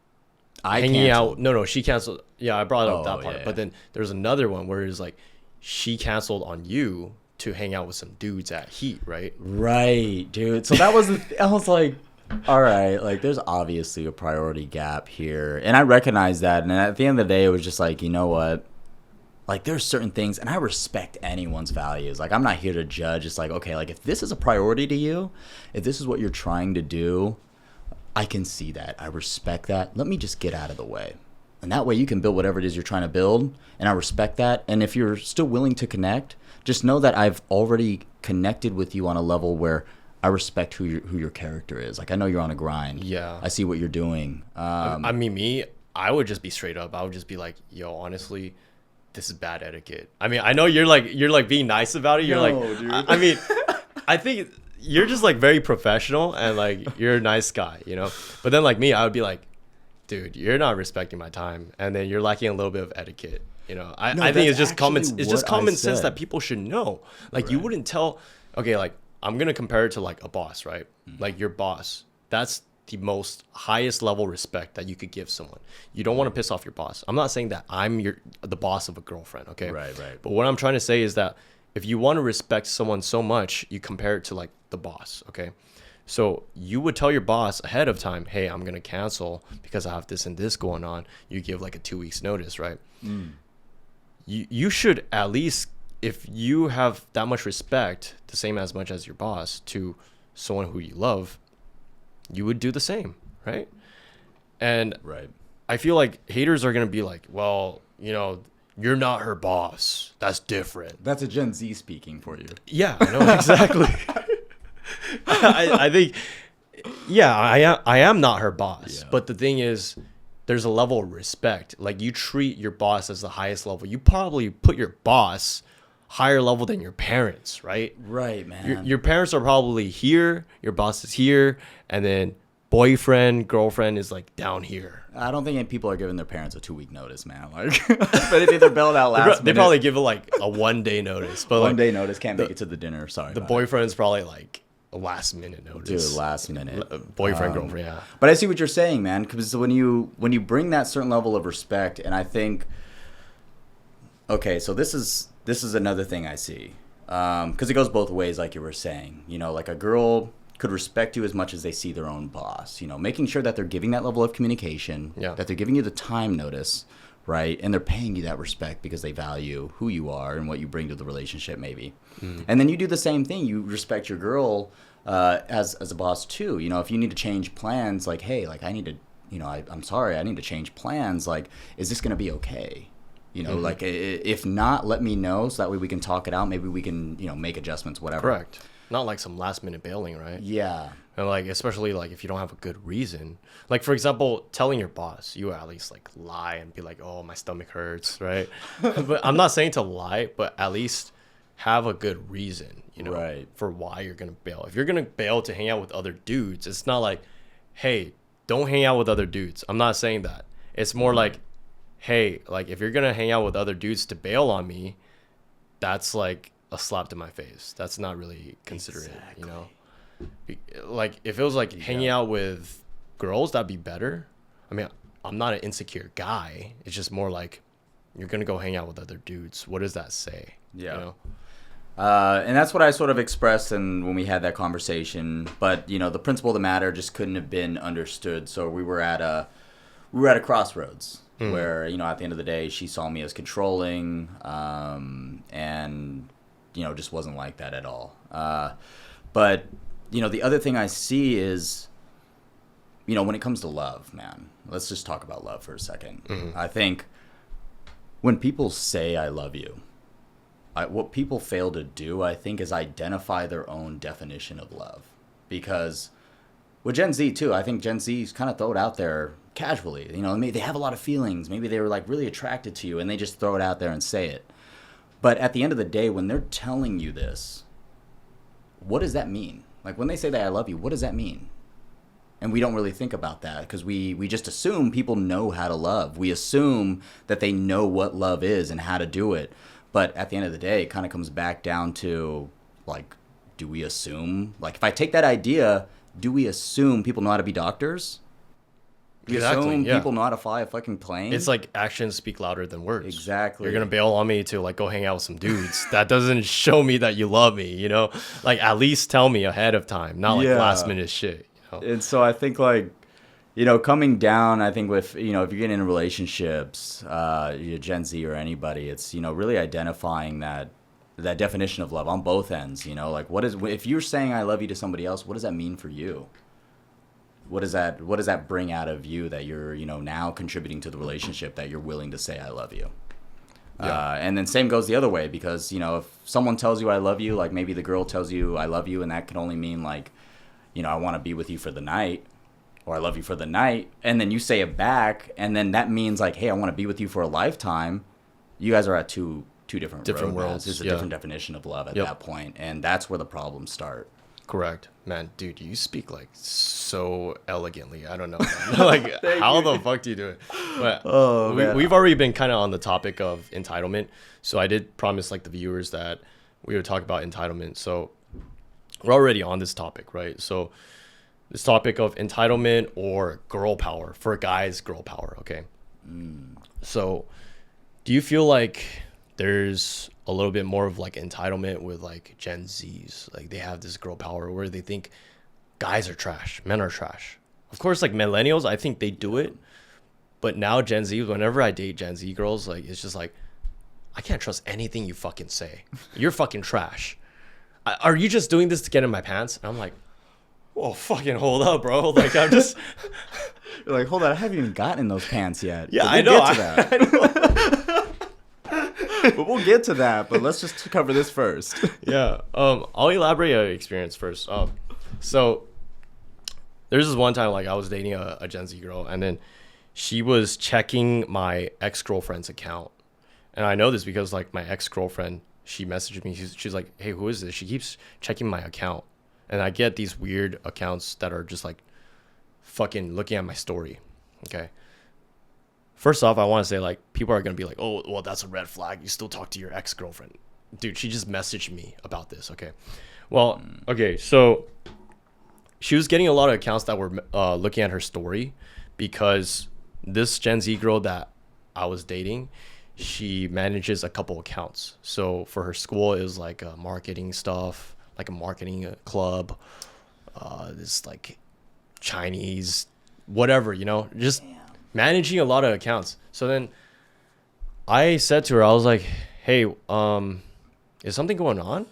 hanging out. No, she canceled. Yeah, I brought up that part. Yeah. But then there's another one where it's like, she canceled on you to hang out with some dudes at Heat, right? Right, dude. So that was, I was like, all right, like there's obviously a priority gap here. And I recognize that. And at the end of the day, it was just like, you know what? Like there's certain things, and I respect anyone's values. Like I'm not here to judge. It's like, okay, like if this is a priority to you, if this is what you're trying to do, I can see that. I respect that. Let me just get out of the way. And that way you can build whatever it is you're trying to build. And I respect that. And if you're still willing to connect, just know that I've already connected with you on a level where I respect who your character is. Like I know you're on a grind. Yeah. I see what you're doing. I mean, I would just be straight up. I would just be like, yo, honestly, this is bad etiquette. I mean, I know you're like being nice about it. You're Dude. I mean, I think you're just like very professional and like you're a nice guy, you know? But then like me, I would be like, dude, you're not respecting my time. And then you're lacking a little bit of etiquette. You know, I think it's just common sense that people should know. Like you wouldn't tell, okay, like I'm going to compare it to like a boss, right? Like your boss, that's the most highest level respect that you could give someone. You don't want to piss off your boss. I'm not saying that I'm the boss of a girlfriend, okay? Right. But what I'm trying to say is that if you want to respect someone so much, you compare it to like the boss, okay? So you would tell your boss ahead of time, hey, I'm going to cancel because I have this and this going on. You give like a 2 weeks notice, right? You should at least, if you have that much respect, the same as much as your boss, to someone who you love, you would do the same, right? And Right. I feel like haters are going to be like, well, you know, you're not her boss. That's different. That's a Gen Z speaking for you. Yeah, I know, exactly. I think, yeah, I am not her boss. Yeah. But the thing is, there's a level of respect. Like you treat your boss as the highest level. You probably put your boss higher level than your parents, right? Right, man. Your parents are probably here, your boss is here, and then boyfriend, girlfriend is like down here. I don't think people are giving their parents a 2-week notice, man. Like, but if they're bailed out last They minute, probably give it like a 1 day notice, but one like day notice, can't make it to the dinner. Sorry. the about boyfriend's probably like a last minute it. notice. Dude, last minute. Boyfriend, girlfriend, yeah. But I see what you're saying, man. Because when you bring that certain level of respect, and I think, okay, so this is another thing I see, because it goes both ways, like you were saying. You know, like a girl could respect you as much as they see their own boss. You know, making sure that they're giving that level of communication, that they're giving you the time notice, right? And they're paying you that respect because they value who you are and what you bring to the relationship, maybe. And then you do the same thing. You respect your girl as a boss too. You know, if you need to change plans, like, hey, like I need to, you know, I'm sorry, I need to change plans. Like, is this going to be okay? You know, like if not, let me know so that way we can talk it out. Maybe we can, you know, make adjustments, whatever. Correct. Not like some last minute bailing, right? Yeah. And like, especially like if you don't have a good reason, like for example, telling your boss, you at least like lie and be like, oh, my stomach hurts, right? But I'm not saying to lie, but at least have a good reason, you know, Right. for why you're going to bail. If you're going to bail to hang out with other dudes, it's not like, hey, don't hang out with other dudes. I'm not saying that. It's more like, hey, like if you're going to hang out with other dudes to bail on me, that's like a slap to my face. That's not really considerate, you know? Like if it was like hanging out with girls, that'd be better. I mean, I'm not an insecure guy. It's just more like you're going to go hang out with other dudes. What does that say? Yeah. You know? And that's what I sort of expressed when we had that conversation. But the principle of the matter just couldn't have been understood. So we were at a crossroads where at the end of the day, she saw me as controlling, and just wasn't like that at all. But the other thing I see is, when it comes to love, man. Let's just talk about love for a second. I think when people say I love you, what people fail to do, I think, is identify their own definition of love. Because with Gen Z, too, I think Gen Z's kind of throw it out there casually. Maybe they have a lot of feelings. Maybe they were, like, really attracted to you, and they just throw it out there and say it. But at the end of the day, when they're telling you this, what does that mean? Like, when they say that I love you, what does that mean? And we don't really think about that because we just assume people know how to love. We assume that they know what love is and how to do it. But at the end of the day, it kind of comes back down to, like, do we assume? Like, if I take that idea, do we assume people know how to be doctors? Do we assume people know how to fly a fucking plane? It's like actions speak louder than words. Exactly. You're going to bail on me to, like, go hang out with some dudes. That doesn't show me that you love me, Like, at least tell me ahead of time, not, like, last minute shit, And so I think, like, coming down, I think with, if you're getting into relationships, Gen Z or anybody, it's, really identifying that definition of love on both ends, like if you're saying I love you to somebody else, what does that mean for you? What does that bring out of you that you're, now contributing to the relationship, that you're willing to say I love you? Yeah. And then same goes the other way, because, if someone tells you I love you, like maybe the girl tells you I love you, and that can only mean like, I want to be with you for the night, or I love you for the night, and then you say it back, and then that means like, hey, I want to be with you for a lifetime. You guys are at two different worlds. It's a different definition of love at that point, and that's where the problems start. Correct. Man, dude, you speak like so elegantly. I don't know, man. Like, how the fuck do you do it? But we've already been kind of on the topic of entitlement, so I did promise like the viewers that we would talk about entitlement. So we're already on this topic, right? So this topic of entitlement or girl power, for guys, girl power, okay? So do you feel like there's a little bit more of like entitlement with like Gen Zs? Like, they have this girl power where they think guys are trash, men are trash. Of course, like millennials, I think they do it. But now Gen Z, whenever I date Gen Z girls, like, it's just like, I can't trust anything you fucking say. You're fucking trash. Are you just doing this to get in my pants? And I'm like, whoa, fucking hold up, bro. Like, I'm just... You're like, hold on, I haven't even gotten in those pants yet. Yeah, I know. Get to that. I know. But we'll get to that, but let's just cover this first. Yeah. I'll elaborate an experience first. So there's this one time, like, I was dating a Gen Z girl, and then she was checking my ex-girlfriend's account. And I know this because, like, my ex-girlfriend, she messaged me. She's like, hey, who is this? She keeps checking my account. And I get these weird accounts that are just, like, fucking looking at my story. Okay. First off, I want to say, like, people are going to be like, oh, well, that's a red flag. You still talk to your ex-girlfriend. Dude, she just messaged me about this. Okay. Well, okay. So she was getting a lot of accounts that were looking at her story because this Gen Z girl that I was dating, she manages a couple accounts. So for her school, it was like marketing stuff, like a marketing club, this like Chinese, whatever, just managing a lot of accounts. So then I said to her, I was like, hey, is something going on?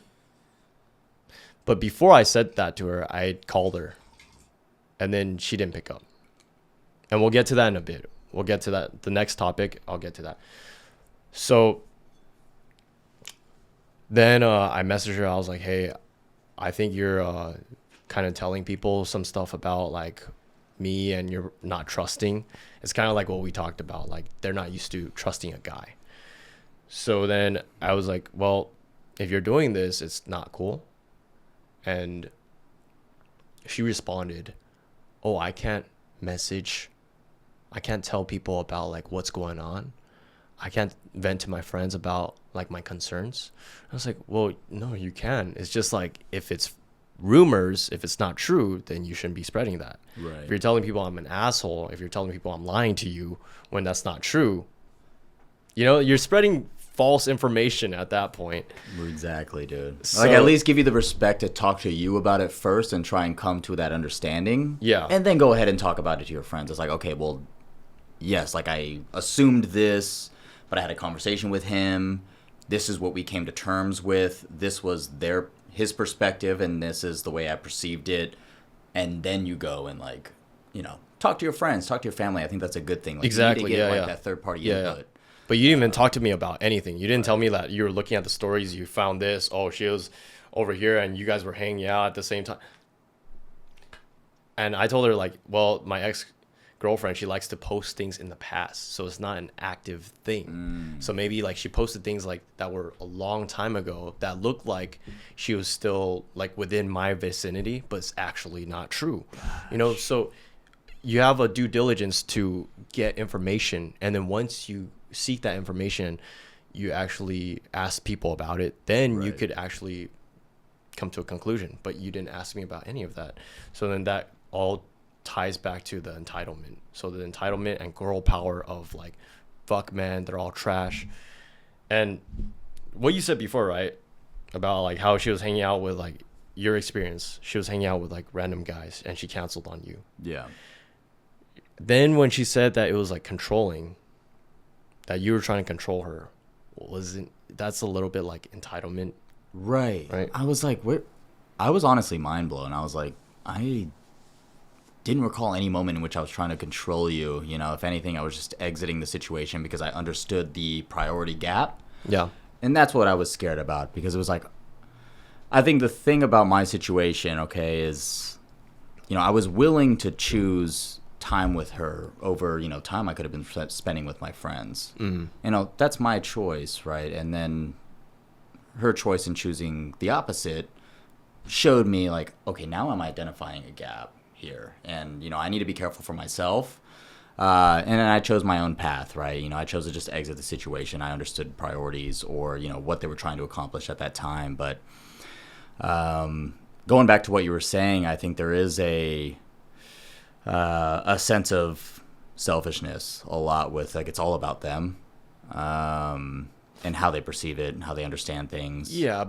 But before I said that to her, I called her, and then she didn't pick up. And we'll get to that in a bit. We'll get to that. The next topic, I'll get to that. So then I messaged her. I was like, hey, I think you're kind of telling people some stuff about like me, and you're not trusting. It's kind of like what we talked about. Like, they're not used to trusting a guy. So then I was like, well, if you're doing this, it's not cool. And she responded, oh, I can't tell people about like what's going on. I can't vent to my friends about like my concerns. I was like, well, no, you can. It's just like, if it's rumors, if it's not true, then you shouldn't be spreading that. Right. If you're telling people I'm an asshole, if you're telling people I'm lying to you when that's not true, you're spreading false information at that point. Exactly, dude. So, like, at least give you the respect to talk to you about it first and try and come to that understanding. Yeah. And then go ahead and talk about it to your friends. It's like, okay, well, yes, like I assumed this, but I had a conversation with him. This is what we came to terms with. This was his perspective, and this is the way I perceived it. And then you go and, like, you know, talk to your friends, talk to your family. I think that's a good thing. Like, exactly. You need to get, that third party input. Yeah. But you didn't even talk to me about anything. You didn't tell me that you were looking at the stories, you found this, oh, she was over here, and you guys were hanging out at the same time. And I told her, like, well, my ex-girlfriend, she likes to post things in the past, so it's not an active thing. So maybe, like, she posted things, like, that were a long time ago that looked like she was still, like, within my vicinity, but it's actually not true. You know, so you have a due diligence to get information, and then once you seek that information, you actually ask people about it, then you could actually come to a conclusion. But you didn't ask me about any of that. So then that all ties back to the entitlement. So the entitlement and girl power of, like, fuck man, they're all trash. And what you said before, right, about, like, how she was hanging out with, like, your experience, she was hanging out with, like, random guys and she canceled on you. Yeah. Then when she said that it was, like, controlling, that you were trying to control her, that's a little bit like entitlement. Right. I was like, I was honestly mind blown. I was like, I didn't recall any moment in which I was trying to control you. You know, if anything, I was just exiting the situation because I understood the priority gap. Yeah. And that's what I was scared about, because it was like, I think the thing about my situation, okay, is, you know, I was willing to choose time with her over, you know, time I could have been spending with my friends. You know, that's my choice, right? And then her choice in choosing the opposite showed me, like, okay, now I'm identifying a gap here, and, you know, I need to be careful for myself. And then I chose my own path, right? You know, I chose to just exit the situation. I understood priorities, or, you know, what they were trying to accomplish at that time. But going back to what you were saying, I think there is a sense of selfishness a lot with, like, it's all about them, and how they perceive it and how they understand things. Yeah,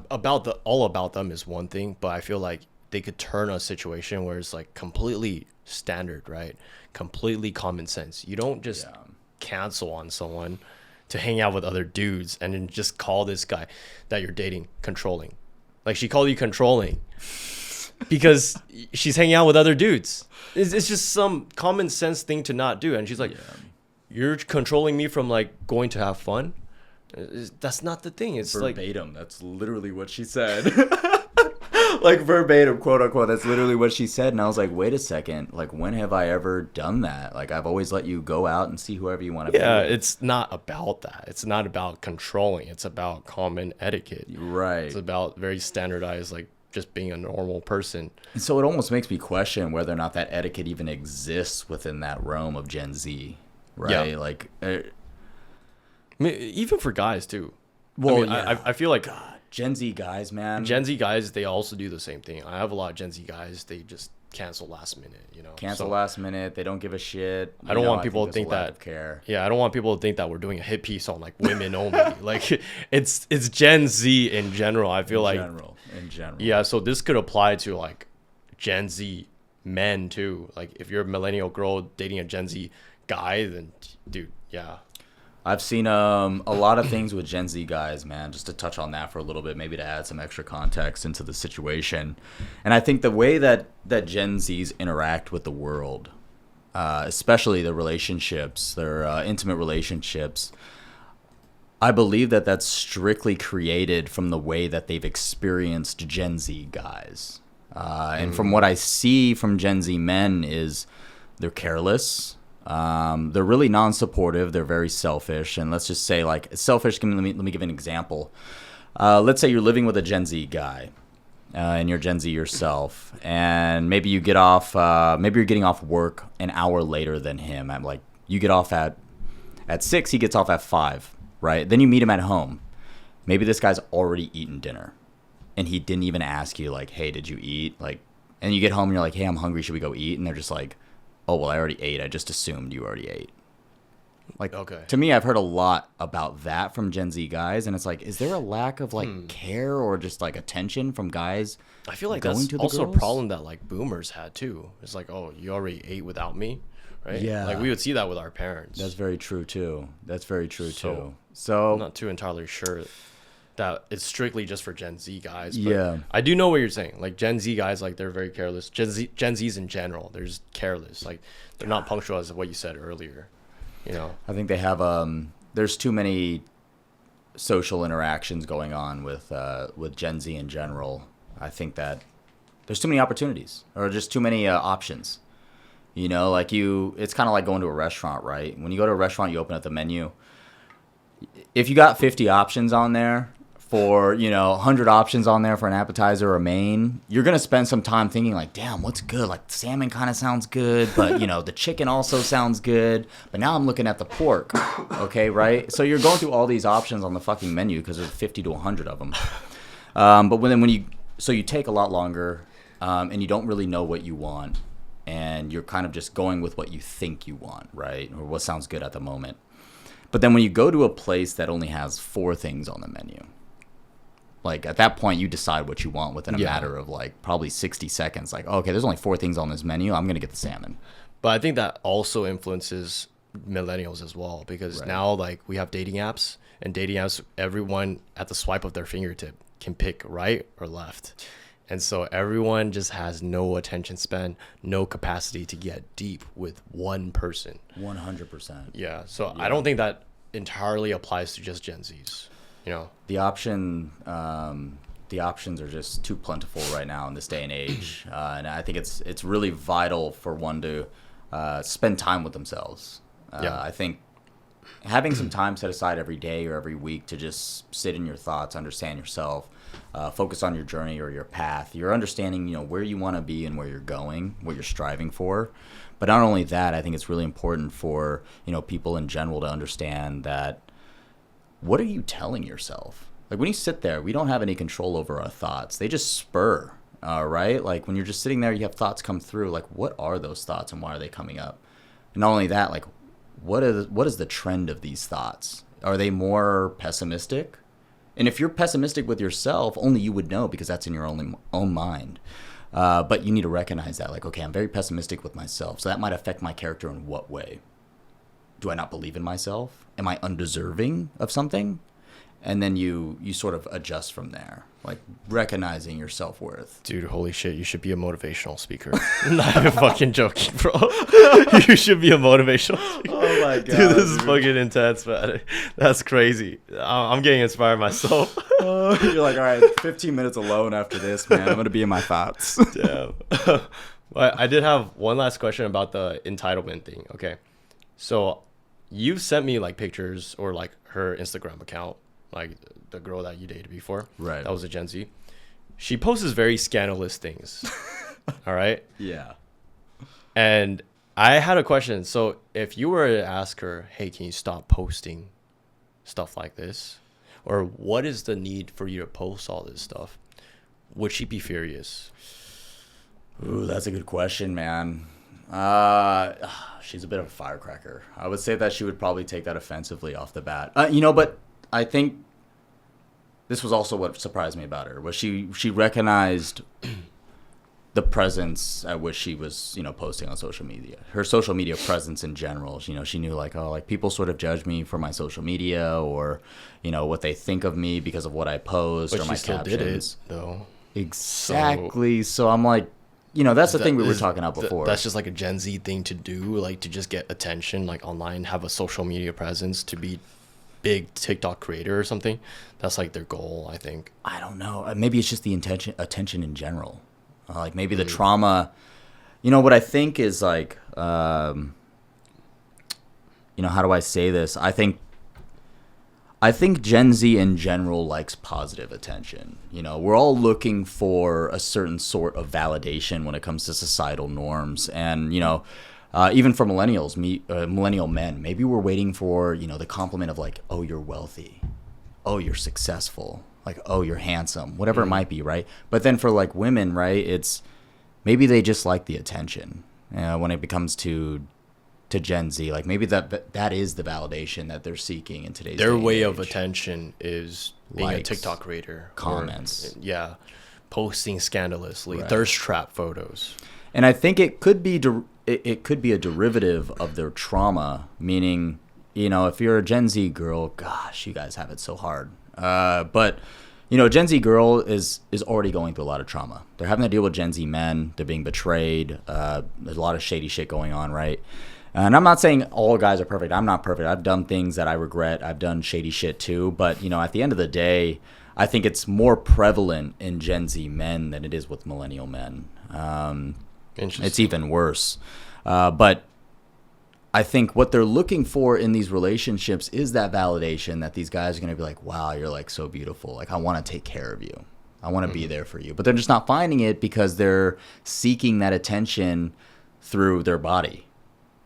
all about them is one thing, but I feel like they could turn a situation where it's, like, completely standard, right? Completely common sense. You don't just cancel on someone to hang out with other dudes and then just call this guy that you're dating controlling. Like, she called you controlling because she's hanging out with other dudes. It's just some common sense thing to not do. And she's like, you're controlling me from, like, going to have fun? That's not the thing. It's verbatim. That's literally what she said. Like, verbatim, quote unquote. That's literally what she said. And I was like, wait a second. Like, when have I ever done that? Like, I've always let you go out and see whoever you want to be. Yeah, it's not about that. It's not about controlling. It's about common etiquette. Right. It's about very standardized, like, just being a normal person. And so it almost makes me question whether or not that etiquette even exists within that realm of Gen Z, right? Yeah. Like, I mean, even for guys too. Well, I mean, I feel like Gen Z guys, man. Gen Z guys, they also do the same thing. I have a lot of Gen Z guys. They just cancel last minute, you know. Cancel last minute. They don't give a shit. I don't want people to think that. Care. Yeah, I don't want people to think that we're doing a hit piece on, like, women only. Like, it's Gen Z in general. I feel in general. Yeah, so this could apply to, like, Gen Z men too. Like, if you're a millennial girl dating a Gen Z guy, then, dude, yeah. I've seen a lot of things with Gen Z guys, man, just to touch on that for a little bit, maybe to add some extra context into the situation. And I think the way that Gen Zs interact with the world, especially the relationships, their intimate relationships, I believe that that's strictly created from the way that they've experienced Gen Z guys. And from what I see from Gen Z men is they're careless. They're really non-supportive. They're very selfish. And let's just say, like, selfish, let me give an example. Let's say you're living with a Gen Z guy, and you're Gen Z yourself, and maybe you get off, maybe you're getting off work an hour later than him. I'm like, you get off at 6, he gets off at 5, right? Then you meet him at home. Maybe this guy's already eaten dinner, and he didn't even ask you, like, hey, did you eat? Like, and you get home and you're like, hey, I'm hungry. Should we go eat? And they're just like, oh, well, I already ate. I just assumed you already ate. Like, Okay. to me, I've heard a lot about that from Gen Z guys, and it's like, is there a lack of like care or just like attention from guys? I feel like going that's to the also girls? a problem that like boomers had too. It's like, oh, you already ate without me, right? Yeah. Like we would see that with our parents. That's very true too. That's very true So, too. So I'm not too entirely sure that it's strictly just for Gen Z guys. But Yeah. I do know what you're saying. Like Gen Z guys, like they're very careless. Gen Zs in general, they're just careless. Like they're not punctual as what you said earlier. You know. I think they have there's too many social interactions going on with Gen Z in general. I think that there's too many opportunities or just too many options. You know, like it's kind of like going to a restaurant, right? When you go to a restaurant, you open up the menu. If you got 50 options on there for, 100 options on there for an appetizer or a main, you're going to spend some time thinking like, damn, what's good? Like salmon kind of sounds good, but the chicken also sounds good. But now I'm looking at the pork. Okay, right? So you're going through all these options on the fucking menu because there's 50 to 100 of them. But when you take a lot longer and you don't really know what you want and you're kind of just going with what you think you want, right? Or what sounds good at the moment. But then when you go to a place that only has 4 things on the menu, like at that point you decide what you want within a matter of like probably 60 seconds. Like, okay, there's only 4 things on this menu. I'm going to get the salmon. But I think that also influences millennials as well because now like we have dating apps and dating apps, everyone at the swipe of their fingertip can pick right or left. And so everyone just has no attention span, no capacity to get deep with one person. 100%. Yeah. So I don't think that entirely applies to just Gen Zs. The options are just too plentiful right now in this day and age, and I think it's really vital for one to spend time with themselves. I think having some time set aside every day or every week to just sit in your thoughts, understand yourself, focus on your journey or your path. You're understanding, where you want to be and where you're going, what you're striving for. But not only that, I think it's really important for people in general to understand that. What are you telling yourself? Like when you sit there, we don't have any control over our thoughts. They just spur, right? Like when you're just sitting there, you have thoughts come through. Like what are those thoughts and why are they coming up? And not only that, like what is the trend of these thoughts? Are they more pessimistic? And if you're pessimistic with yourself, only you would know because that's in your own mind. But you need to recognize that, like, okay, I'm very pessimistic with myself. So that might affect my character in what way? Do I not believe in myself? Am I undeserving of something? And then you sort of adjust from there, like recognizing your self-worth. Dude, holy shit, you should be a motivational speaker. Not even fucking joking, bro. You should be a motivational speaker. Oh my god. Dude, this is fucking intense, man. That's crazy. I'm getting inspired myself. You're like, all right, 15 minutes alone after this, man. I'm going to be in my thoughts. Damn. But I did have one last question about the entitlement thing. Okay. So you've sent me like pictures or like her Instagram account, like the girl that you dated before. Right. That was a Gen Z. She posts very scandalous things. All right. Yeah. And I had a question. So if you were to ask her, hey, can you stop posting stuff like this? Or what is the need for you to post all this stuff? Would she be furious? Ooh, that's a good question, man. She's a bit of a firecracker. I would say that she would probably take that offensively off the bat. But I think this was also what surprised me about her, was she recognized the presence at which she was, posting on social media. Her social media presence in general. She knew like, oh, like people sort of judge me for my social media or, what they think of me because of what I post or my captions. But she still did it, though. Exactly. So I'm like, that's the thing we were talking about before. That's just like a Gen Z thing to do, like to just get attention, like online, have a social media presence, to be big TikTok creator or something. That's like their goal, I think. I don't know. Maybe it's just the attention in general. Like maybe the trauma. What I think is like, how do I say this? I think Gen Z in general likes positive attention. We're all looking for a certain sort of validation when it comes to societal norms. And, even for millennials, millennial men, maybe we're waiting for, the compliment of like, oh, you're wealthy. Oh, you're successful. Like, oh, you're handsome. Whatever it might be, right? But then for like women, right, it's maybe they just like the attention when it comes to to Gen Z. Like maybe that is the validation that they're seeking in today's Their day and way of age. attention is being Likes, a TikTok creator, comments. posting scandalously, Right. thirst trap photos. And I think it could be it could be a derivative of their trauma, meaning, you know, if you're a Gen Z girl, gosh, you guys have it so hard. But you know, Gen Z girl is already going through a lot of trauma. They're having to deal with Gen Z men. They're being betrayed. There's a lot of shady shit going on, right? And I'm not saying all guys are perfect. I'm not perfect. I've done things that I regret. I've done shady shit too. But, you know, at the end of the day, I think it's more prevalent in Gen Z men than it is with millennial men. It's even worse. But I think what they're looking for in these relationships is that validation that these guys are going to be like, wow, you're like so beautiful. Like, I want to take care of you. I want to be there for you. But they're just not finding it because they're seeking that attention through their body,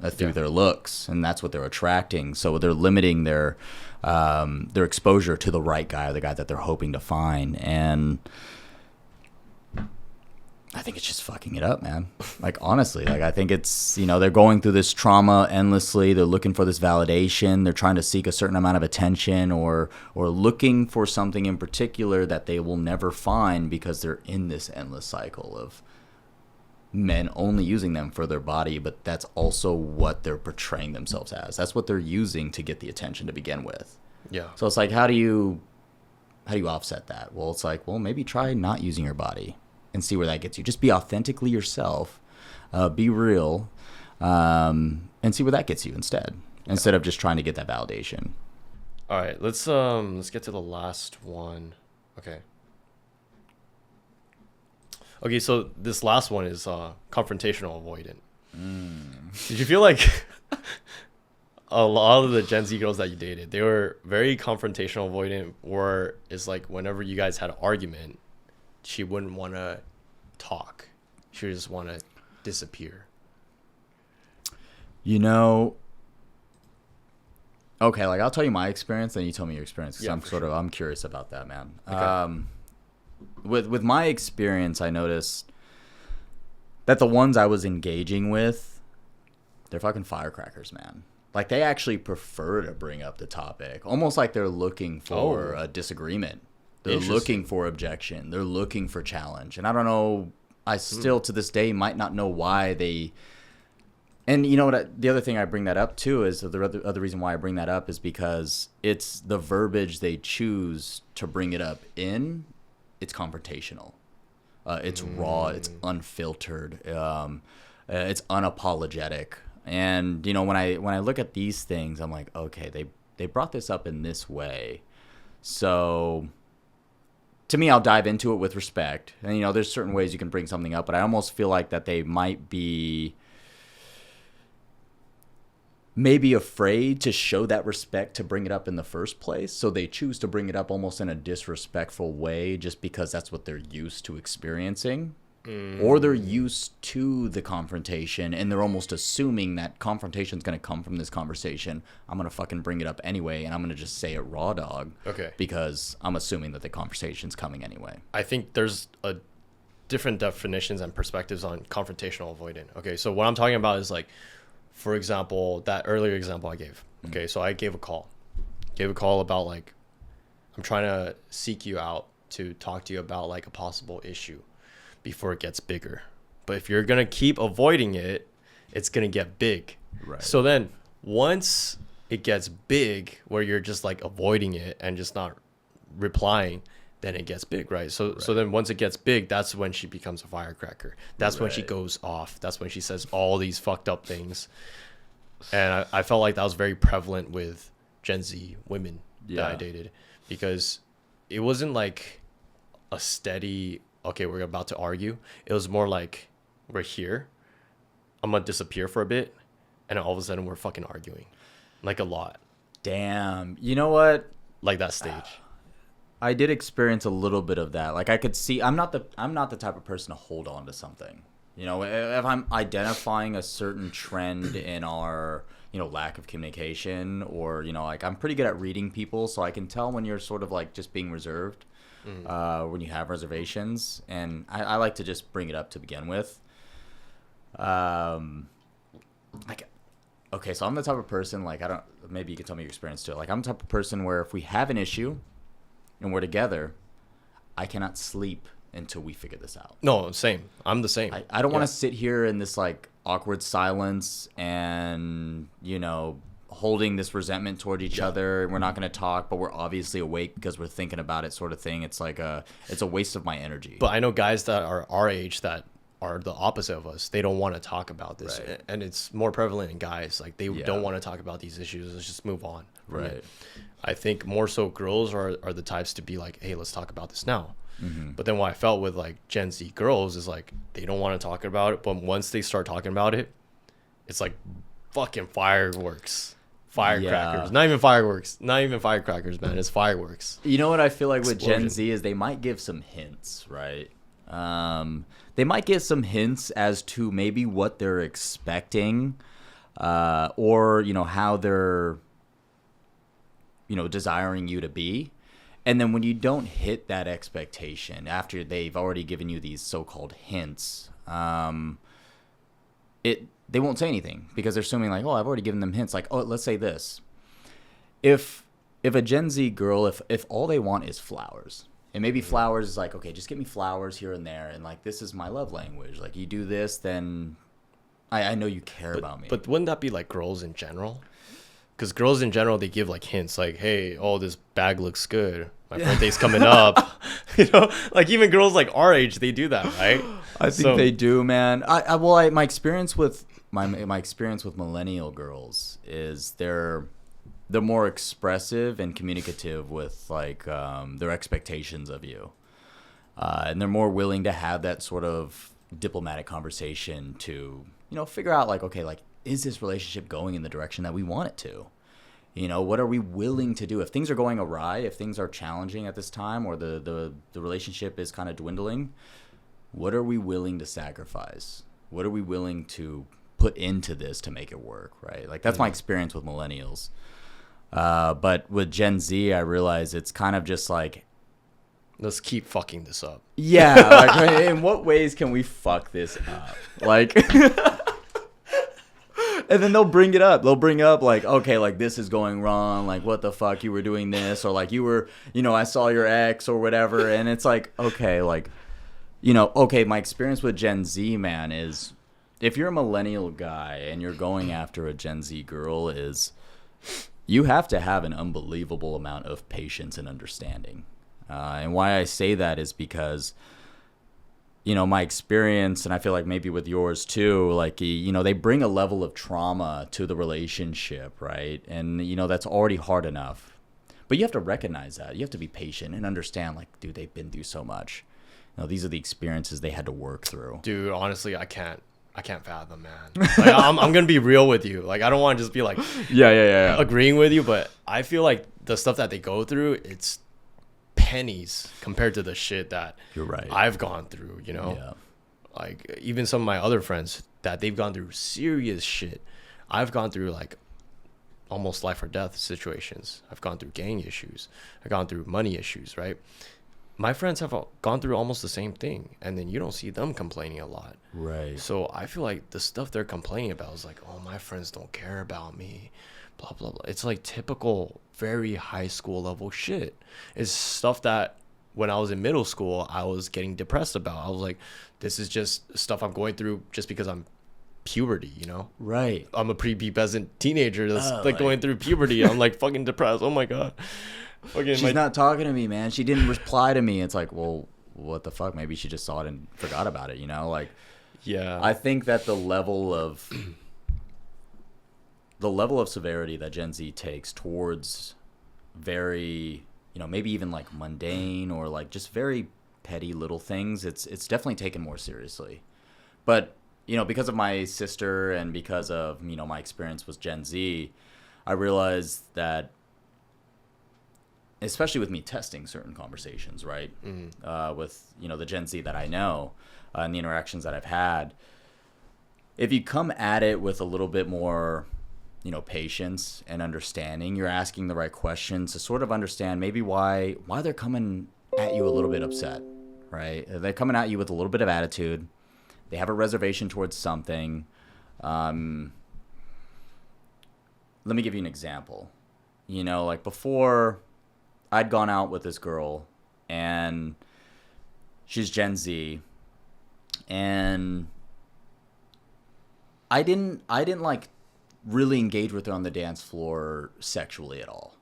through their looks. And that's what they're attracting. So they're limiting their exposure to the right guy or the guy that they're hoping to find. And I think it's just fucking it up, man. Like, honestly, like, I think it's, you know, they're going through this trauma endlessly. They're looking for this validation. They're trying to seek a certain amount of attention or looking for something in particular that they will never find because they're in this endless cycle of men only using them for their body, but that's also what they're portraying themselves as. That's what they're using to get the attention to begin with. Yeah. So it's like, how do you offset that? Well, it's like, well, maybe try not using your body and see where that gets you. Just be authentically yourself, be real, and see where that gets you instead of just trying to get that validation. All right, let's get to the last one. Okay, so this last one is confrontational avoidant. Did you feel like a lot of the Gen Z girls that you dated, they were very confrontational avoidant, or it's like whenever you guys had an argument, she wouldn't want to talk. She would just want to disappear. You know, okay, like I'll tell you my experience, then you tell me your experience. Because I'm curious about that, man. Okay. With my experience, I noticed that the ones I was engaging with, they're fucking firecrackers, man. Like, they actually prefer to bring up the topic, almost like they're looking for a disagreement. They're looking for objection. They're looking for challenge. And I don't know, I still to this day might not know why they... And you know what? The other thing I bring that up too is the other reason why I bring that up is because it's the verbiage they choose to bring it up in. It's confrontational. It's raw. It's unfiltered. It's unapologetic. And you know, when I look at these things, I'm like, okay, they brought this up in this way, so. To me, I'll dive into it with respect. And, you know, there's certain ways you can bring something up, but I almost feel like that they might be maybe afraid to show that respect to bring it up in the first place. So they choose to bring it up almost in a disrespectful way just because that's what they're used to experiencing. Or they're used to the confrontation and they're almost assuming that confrontation is going to come from this conversation. I'm going to fucking bring it up anyway and I'm going to just say it raw dog. Okay. Because I'm assuming that the conversation's coming anyway. I think there's a different definitions and perspectives on confrontational avoidant. Okay, so what I'm talking about is like, for example, that earlier example I gave. Okay, so I gave a call about like, I'm trying to seek you out to talk to you about like a possible issue before it gets bigger. But if you're going to keep avoiding it, it's going to get big. Right. So then once it gets big where you're just like avoiding it and just not replying, then it gets big, right? So then once it gets big, that's when she becomes a firecracker. That's when she goes off. That's when she says all these fucked up things. And I felt like that was very prevalent with Gen Z women that I dated, because it wasn't like a steady, okay, we're about to argue. It was more like, we're here, I'm gonna disappear for a bit, and then all of a sudden we're fucking arguing, like a lot. Damn. You know what? Like that stage. I did experience a little bit of that. Like, I could see, I'm not the type of person to hold on to something. You know, if I'm identifying a certain trend in our, you know, lack of communication, or, you know, like, I'm pretty good at reading people, so I can tell when you're sort of like just being reserved. When you have reservations, and I like to just bring it up to begin with. Like, okay, so I'm the type of person, like, I don't, maybe you can tell me your experience too. Like, I'm the type of person where if we have an issue and we're together, I cannot sleep until we figure this out. No, same. I'm the same. I don't want to sit here in this, like, awkward silence and, holding this resentment toward each other, and we're not going to talk, but we're obviously awake because we're thinking about it, sort of thing. It's like it's a waste of my energy. But I know guys that are our age that are the opposite of us. They don't want to talk about this, Right. and it's more prevalent in guys. Like they don't want to talk about these issues. Let's just move on. Right. I think more so girls are the types to be like, hey, let's talk about this now. Mm-hmm. But then what I felt with like Gen Z girls is like they don't want to talk about it, but once they start talking about it, it's like fucking fireworks, firecrackers. Not even fireworks, not even firecrackers, man. It's fireworks. You know what I feel like Explosion. with Gen Z is they might give some hints, right? They might give some hints as to maybe what they're expecting, or how they're desiring you to be. And then when you don't hit that expectation after they've already given you these so-called hints, they won't say anything because they're assuming like, oh, I've already given them hints. Like, oh, let's say this. If a Gen Z girl, if all they want is flowers, and maybe flowers is like, okay, just give me flowers here and there, and like this is my love language. Like you do this, then I know you care about me. But wouldn't that be like girls in general? Because girls in general, they give like hints like, hey, oh, this bag looks good. My birthday's coming up. Like even girls like our age, they do that, right? I think they do, man. My experience with my experience with millennial girls is they're more expressive and communicative with like their expectations of you, and they're more willing to have that sort of diplomatic conversation to figure out like, okay, like is this relationship going in the direction that we want it to? What are we willing to do if things are going awry, if things are challenging at this time, or the relationship is kind of dwindling? What are we willing to sacrifice? What are we willing to put into this to make it work, right? Like that's my experience with millennials. But with Gen Z, I realize it's kind of just like, let's keep fucking this up. Yeah, like in what ways can we fuck this up? Like, and then they'll bring it up. They'll bring up like, okay, like this is going wrong. Like, what the fuck, you were doing this, or like you were, I saw your ex or whatever. And it's like, okay, like, okay, my experience with Gen Z, man, is if you're a millennial guy and you're going after a Gen Z girl, is you have to have an unbelievable amount of patience and understanding. And why I say that is because, my experience, and I feel like maybe with yours too, like, they bring a level of trauma to the relationship, right? And, that's already hard enough. But you have to recognize that. You have to be patient and understand, like, dude, they've been through so much. These are the experiences they had to work through. Dude, honestly, I can't fathom, man. Like, I'm gonna be real with you. Like, I don't want to just be like, yeah, agreeing with you, but I feel like the stuff that they go through, it's pennies compared to the shit that you're right. I've gone through. Yeah. Like even some of my other friends that they've gone through serious shit. I've gone through like almost life or death situations. I've gone through gang issues. I've gone through money issues, right? My friends have gone through almost the same thing, and then you don't see them complaining a lot. Right. So I feel like the stuff they're complaining about is like, oh, my friends don't care about me, blah, blah, blah. It's like typical, very high school level shit. It's stuff that when I was in middle school, I was getting depressed about. I was like, this is just stuff I'm going through just because I'm puberty, Right. I'm a prepubescent teenager that's like going through puberty. I'm like fucking depressed. Oh my God. She's not talking to me, man. She didn't reply to me. It's like, well, what the fuck? Maybe she just saw it and forgot about it, Like, yeah. I think that the level of severity that Gen Z takes towards very, maybe even like mundane or like just very petty little things, it's definitely taken more seriously. But, because of my sister and because of, my experience with Gen Z, I realized that, especially with me testing certain conversations, right? With, the Gen Z that I know and the interactions that I've had, if you come at it with a little bit more, patience and understanding, you're asking the right questions to sort of understand maybe why they're coming at you a little bit upset, right? They're coming at you with a little bit of attitude. They have a reservation towards something. let me give you an example. You know, like before I'd gone out with this girl and she's Gen Z, and I didn't like really engage with her on the dance floor sexually at all,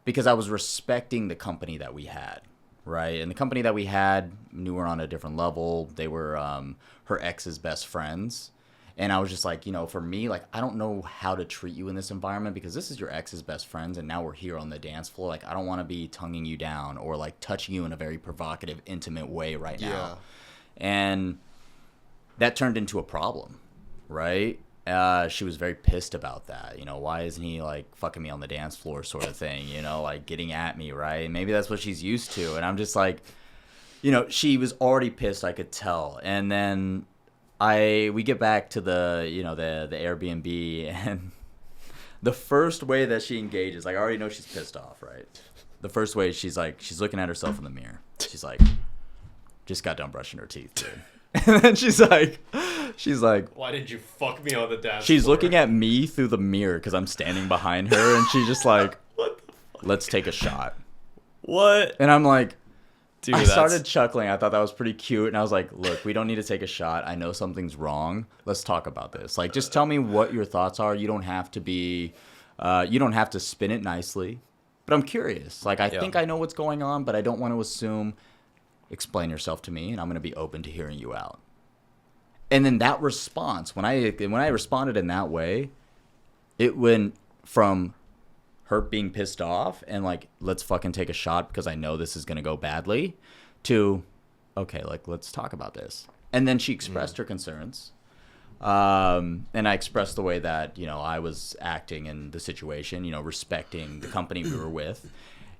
because I was respecting the company that we had, right? And the company that we had knew her on a different level. They were her ex's best friends. And I was just like, you know, for me, like, I don't know how to treat you in this environment, because this is your ex's best friends, and now we're here on the dance floor. Like, I don't want to be tonguing you down or, like, touching you in a very provocative, intimate way right now. Yeah. And that turned into a problem, right? She was very pissed about that. You know, why isn't he, like, fucking me on the dance floor sort of thing, you know, like, getting at me, right? Maybe that's what she's used to. And I'm just like, you know, she was already pissed, I could tell. And then we get back to the, you know, the Airbnb, and the first way that she engages, like, I already know she's pissed off, right? The first way, she's looking at herself in the mirror. She's like, just got done brushing her teeth, dude. And then she's like, why did you fuck me on the dance she's floor? looking at me through the mirror because I'm standing behind her, and she's just like, What the fuck? let's take a shot. What? And I'm like, Dude, I started chuckling. I thought that was pretty cute. And I was like, look, we don't need to take a shot. I know something's wrong. Let's talk about this. Like, just tell me what your thoughts are. You don't have to you don't have to spin it nicely. But I'm curious. Like, I think I know what's going on, but I don't want to assume. Explain yourself to me, and I'm going to be open to hearing you out. And then that response, when I responded in that way, it went from her being pissed off and like, let's fucking take a shot because I know this is going to go badly, to, okay, like, let's talk about this. And then she expressed her concerns. And I expressed the way that, you know, I was acting in the situation, you know, respecting the company we were with.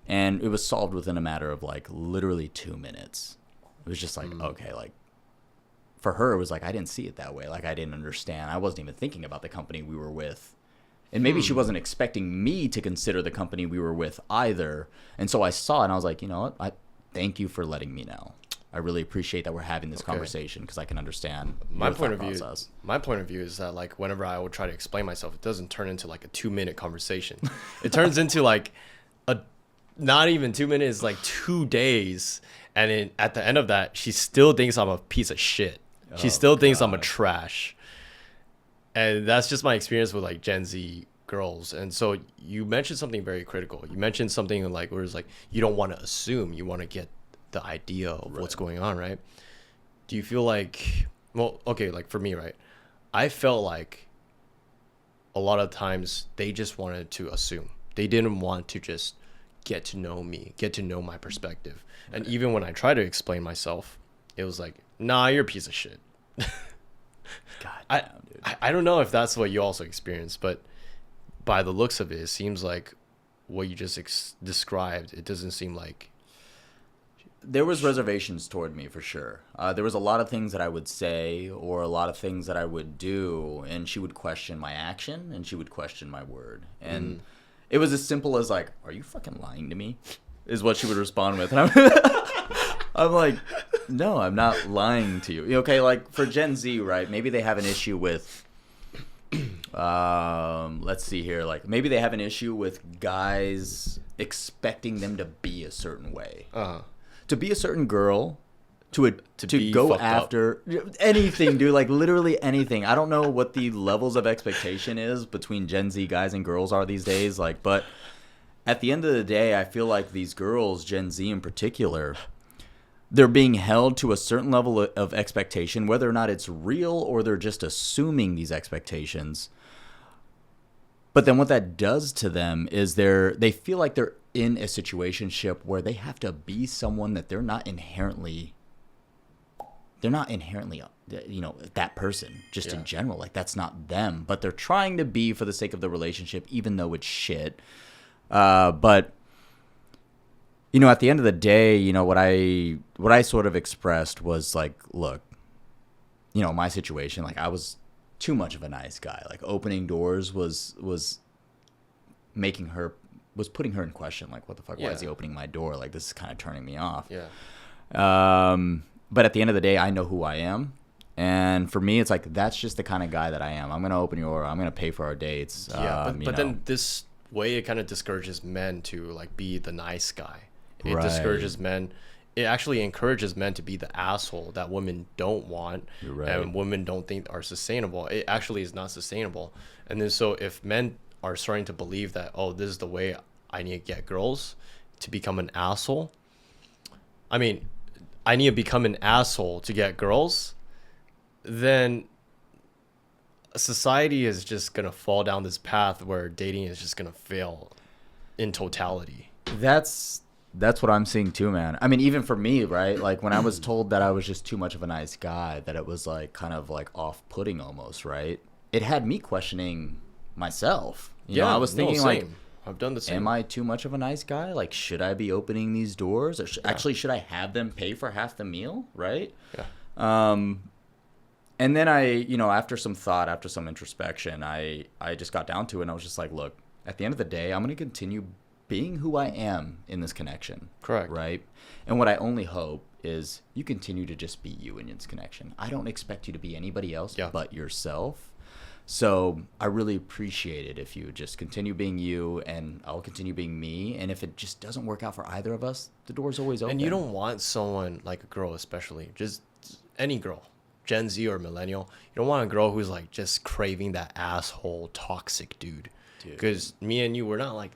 And it was solved within a matter of like literally 2 minutes. It was just like, okay, like, for her, it was like, I didn't see it that way. Like, I didn't understand. I wasn't even thinking about the company we were with. And maybe she wasn't expecting me to consider the company we were with either. And so I saw it, and I was like, you know what? I thank you for letting me know. I really appreciate that we're having this conversation, because I can understand my your point of thought view. process. My point of view is that, like, whenever I would try to explain myself, it doesn't turn into like a 2-minute conversation. It turns into like not even 2 minutes, like 2 days. And at the end of that, she still thinks I'm a piece of shit. She still thinks I'm a trash. And that's just my experience with like Gen Z girls. And so you mentioned something very critical. You mentioned something like where it's like, you don't want to assume, you want to get the idea of what's going on, right? Do you feel like, well, okay, like for me, right? I felt like a lot of times they just wanted to assume. They didn't want to just get to know me, get to know my perspective. Right. And even when I try to explain myself, it was like, nah, you're a piece of shit. God damn, dude. I don't know if that's what you also experienced, but by the looks of it, it seems like what you just described, it doesn't seem like. There was reservations toward me, for sure. There was a lot of things that I would say or a lot of things that I would do, and she would question my action and she would question my word. And it was as simple as like, are you fucking lying to me? Is what she would respond with. And I'm like, no, I'm not lying to you. Okay, like for Gen Z, right? Maybe they have an issue with, let's see here. Like maybe they have an issue with guys expecting them to be a certain way. To be a certain girl, to go after anything, dude. Like literally anything. I don't know what the levels of expectation is between Gen Z guys and girls are these days. Like, but at the end of the day, I feel like these girls, Gen Z in particular, they're being held to a certain level of expectation, whether or not it's real or they're just assuming these expectations. But then what that does to them is they feel like they're in a situationship where they have to be someone that they're not inherently, you know, that person just in general. Like that's not them, but they're trying to be for the sake of the relationship, even though it's shit. But you know, at the end of the day, you know, what I sort of expressed was like, look, you know, my situation, like I was too much of a nice guy. Like opening doors was putting her in question. Like, what the fuck? Why is he opening my door? Like, this is kind of turning me off. Yeah. But at the end of the day, I know who I am. And for me, it's like, that's just the kind of guy that I am. I'm going to open your, I'm going to pay for our dates. But then this way, it kind of discourages men to like be the nice guy. It Right. discourages men. It actually encourages men to be the asshole that women don't want, You're right. and women don't think are sustainable. It actually is not sustainable. And then so if men are starting to believe that, oh, this is the way I need to get girls, to become an asshole. I mean, I need to become an asshole to get girls, then society is just going to fall down this path where dating is just going to fail in totality. That's what I'm seeing too, man. I mean, even for me, right? Like when I was told that I was just too much of a nice guy, that it was like kind of like off-putting almost, right? It had me questioning myself. You know, I was thinking like, I've done the same. am I too much of a nice guy? Like, should I be opening these doors? Or actually, should I have them pay for half the meal, right? Yeah. And then I, you know, after some thought, after some introspection, I just got down to it and I was just like, look, at the end of the day, I'm going to continue being who I am in this connection. Correct. Right? And what I only hope is you continue to just be you in this connection. I don't expect you to be anybody else but yourself. So I really appreciate it if you just continue being you and I'll continue being me. And if it just doesn't work out for either of us, the door's always open. And you don't want someone like a girl, especially just any girl, Gen Z or millennial. You don't want a girl who's like just craving that asshole toxic dude. Because me and you, we're not like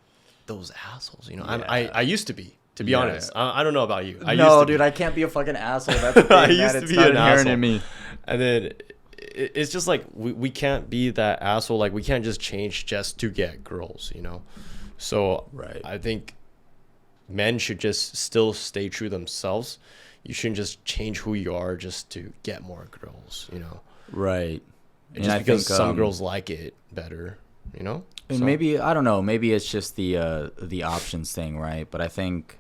those assholes. You know, I used to be. To be honest, I don't know about you. I can't be a fucking asshole. That's the thing, I used to it's be not an inherent asshole in me. And then it's just like we can't be that asshole. Like we can't just change just to get girls, you know. So Right. I think men should just still stay true to themselves. You shouldn't just change who you are just to get more girls, you know. Right. And just because some girls like it better, you know. And maybe, I don't know, maybe it's just the options thing, right? But I think,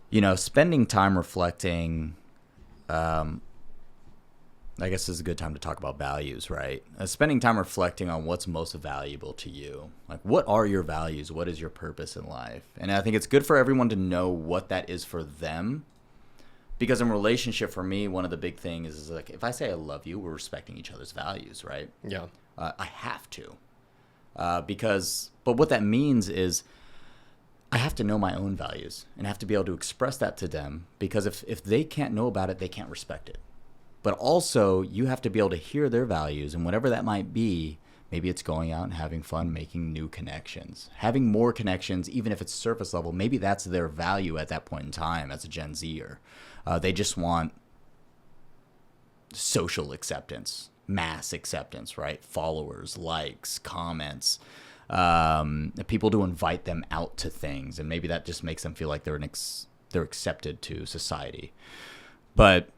you know, spending time reflecting, I guess this is a good time to talk about values, right? Spending time reflecting on what's most valuable to you. Like, what are your values? What is your purpose in life? And I think it's good for everyone to know what that is for them. Because in relationship, for me, one of the big things is like, if I say I love you, we're respecting each other's values, right? Yeah. I have to. But what that means is I have to know my own values and have to be able to express that to them, because if they can't know about it, they can't respect it. But also you have to be able to hear their values, and whatever that might be, maybe it's going out and having fun, making new connections, having more connections, even if it's surface level. Maybe that's their value at that point in time as a Gen Zer. They just want social acceptance, mass acceptance, right? Followers, likes, comments, people to invite them out to things, and maybe that just makes them feel like they're accepted to society. But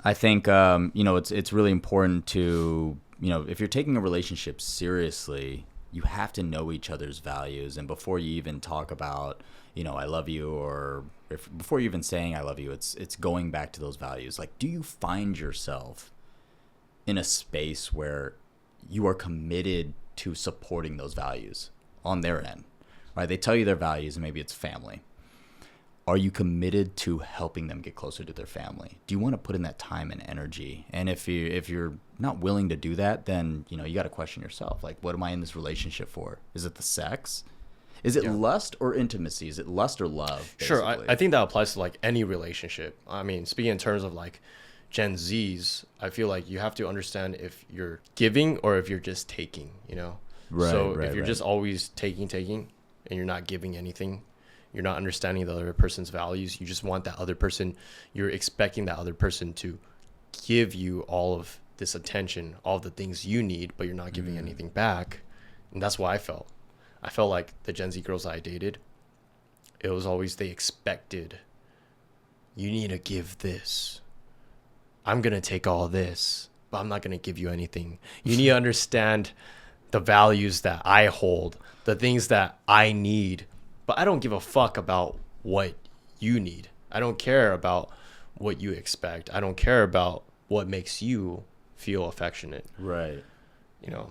I think you know, it's really important to, you know, if you're taking a relationship seriously, you have to know each other's values. And before you even talk about, you know, I love you, or before you even saying I love you, it's going back to those values. Like, do you find yourself in a space where you are committed to supporting those values on their end, right? They tell you their values, and maybe it's family. Are you committed to helping them get closer to their family? Do you want to put in that time and energy? And if you're not willing to do that, then, you know, you got to question yourself. Like, what am I in this relationship for? Is it the sex? Is it lust or intimacy? Is it lust or love? Basically? Sure, I think that applies to like any relationship. I mean, speaking in terms of like Gen Zs, I feel like you have to understand if you're giving or if you're just taking, you know? Right, so if you're just always taking, and you're not giving anything, you're not understanding the other person's values, you just want that other person, you're expecting that other person to give you all of this attention, all of the things you need, but you're not giving anything back. And that's what I felt. I felt like the Gen Z girls I dated, it was always they expected, you need to give this. I'm going to take all this, but I'm not going to give you anything. You need to understand the values that I hold, the things that I need, but I don't give a fuck about what you need. I don't care about what you expect. I don't care about what makes you feel affectionate. Right. You know,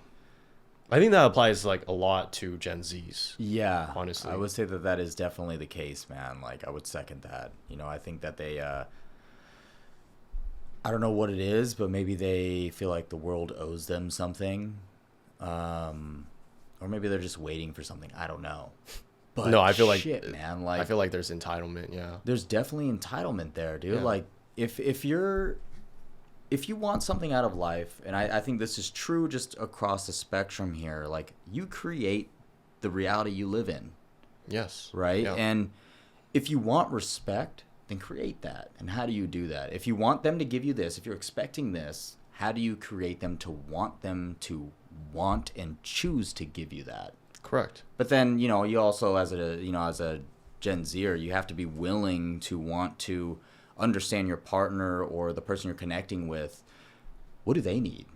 I think that applies like a lot to Gen Zs. Yeah, honestly, I would say that is definitely the case, man. Like, I would second that. You know, I think that they, I don't know what it is, but maybe they feel like the world owes them something. Or maybe they're just waiting for something. I don't know. But no, I feel like shit, man. Like, I feel like there's entitlement. Yeah, there's definitely entitlement there, dude. Yeah. Like if you want something out of life, and I think this is true just across the spectrum here, like you create the reality you live in. Yes. Right? Yeah. And if you want respect, then create that. And how do you do that? If you want them to give you this, if you're expecting this, how do you create them to want and choose to give you that? Correct. But then, you also as a Gen Zer, you have to be willing to want to understand your partner or the person you're connecting with. What do they need?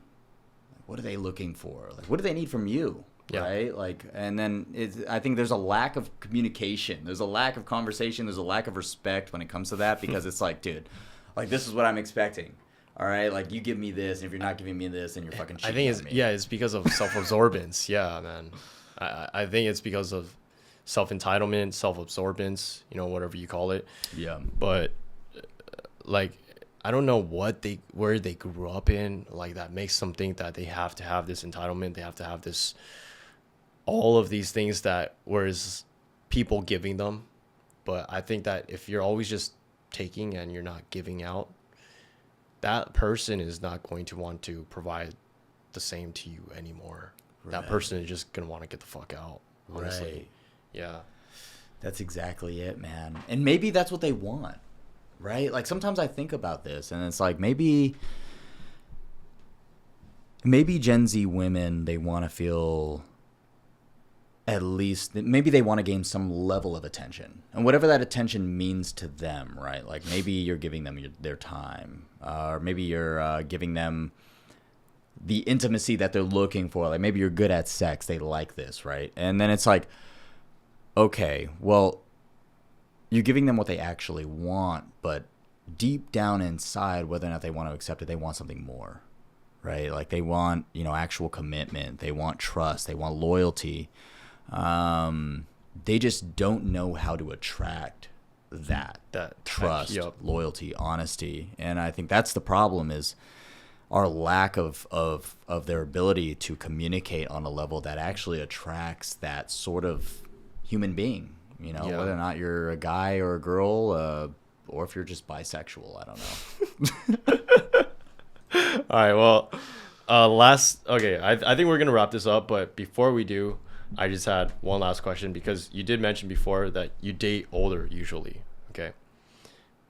What are they looking for? Like, what do they need from you? Yeah. Right? Like, and then I think there's a lack of communication. There's a lack of conversation. There's a lack of respect when it comes to that, because it's like, dude, like, this is what I'm expecting. All right? Like, you give me this, and if you're not giving me this, then you're fucking cheating I think on me. it's because of self-absorbance. Yeah, man. I think it's because of self-entitlement, self-absorbance, whatever you call it. Yeah. But like, I don't know where they grew up in, like, that makes them think that they have to have this entitlement, they have to have this, all of these things that whereas people giving them. But I think that if you're always just taking and you're not giving out, that person is not going to want to provide the same to you anymore. Right. That person is just gonna want to get the fuck out, honestly. Right. Yeah. That's exactly it, man. And maybe that's what they want, right? Like, sometimes I think about this, and it's like, maybe Gen Z women, they want to feel, at least, maybe they want to gain some level of attention, and whatever that attention means to them, right? Like, maybe you're giving them their time, or maybe you're giving them the intimacy that they're looking for. Like, maybe you're good at sex, they like this, right? And then it's like, okay, well, you're giving them what they actually want, but deep down inside, whether or not they want to accept it, they want something more, right? Like, they want, actual commitment, they want trust, they want loyalty. They just don't know how to attract that trust, loyalty, honesty. And I think that's the problem, is our lack of their ability to communicate on a level that actually attracts that sort of human being, whether or not you're a guy or a girl, or if you're just bisexual. I don't know. All right, well, I think we're gonna wrap this up, but before we do, I just had one last question, because you did mention before that you date older usually. Okay,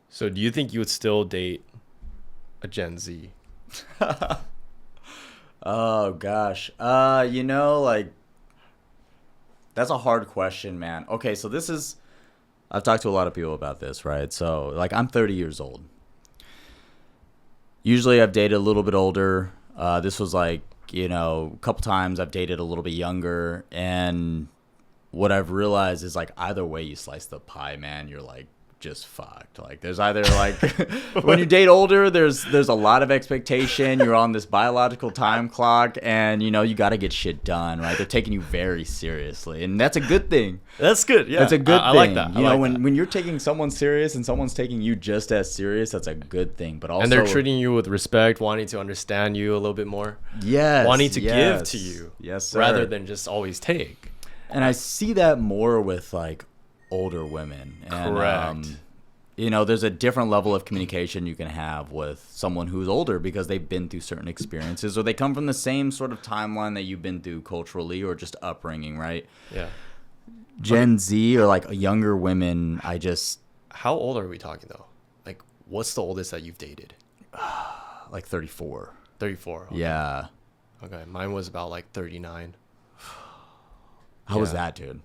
so do you think you would still date a Gen Z? Oh gosh. Like, that's a hard question, man. Okay, so I've talked to a lot of people about this, right? So, like, I'm 30 years old. Usually I've dated a little bit older. This was like, a couple times I've dated a little bit younger, and what I've realized is, like, either way you slice the pie, man, you're like just fucked. Like, there's either, like, when you date older, there's a lot of expectation. You're on this biological time clock, and you got to get shit done, right? They're taking you very seriously, and that's a good thing. That's good. Yeah, that's a good thing. I like that. When you're taking someone serious and someone's taking you just as serious, that's a good thing. But also, and they're treating you with respect, wanting to understand you a little bit more. Yes, wanting to give to you. Yes, sir. Rather than just always take. And I see that more with, like, older women. And, correct. There's a different level of communication you can have with someone who's older, because they've been through certain experiences, or they come from the same sort of timeline that you've been through culturally, or just upbringing, right? Yeah. Gen Z, or like younger women, How old are we talking though? Like, what's the oldest that you've dated? Like 34. 34. Okay. Yeah. Okay, mine was about like 39. How was that, dude?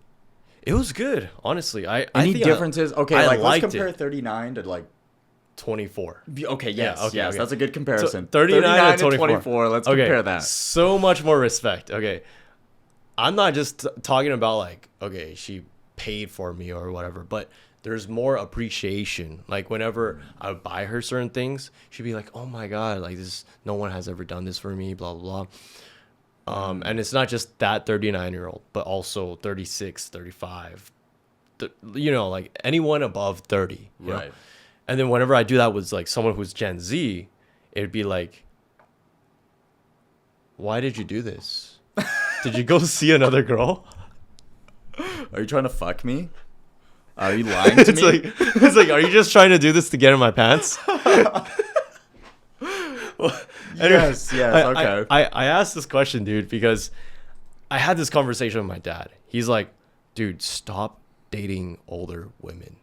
It was good, honestly. Any differences? Okay, like, let's compare it. 39 to, like, 24. Okay, yes, yeah, okay, yes, okay. That's a good comparison. So 39 to 24. Let's compare that. So much more respect. Okay, I'm not just talking about, like, okay, she paid for me or whatever, but there's more appreciation. Like, whenever I would buy her certain things, she'd be like, "Oh my god, like, this, no one has ever done this for me." Blah blah blah. And it's not just that 39-year-old, but also 36, 35, like anyone above 30. Right. And then whenever I do that with, like, someone who's Gen Z, it'd be like, why did you do this? Did you go see another girl? Are you trying to fuck me? Are you lying to It's me? like, it's like, are you just trying to do this to get in my pants? Yes, okay. I asked this question, dude, because I had this conversation with my dad. He's like, dude, stop dating older women.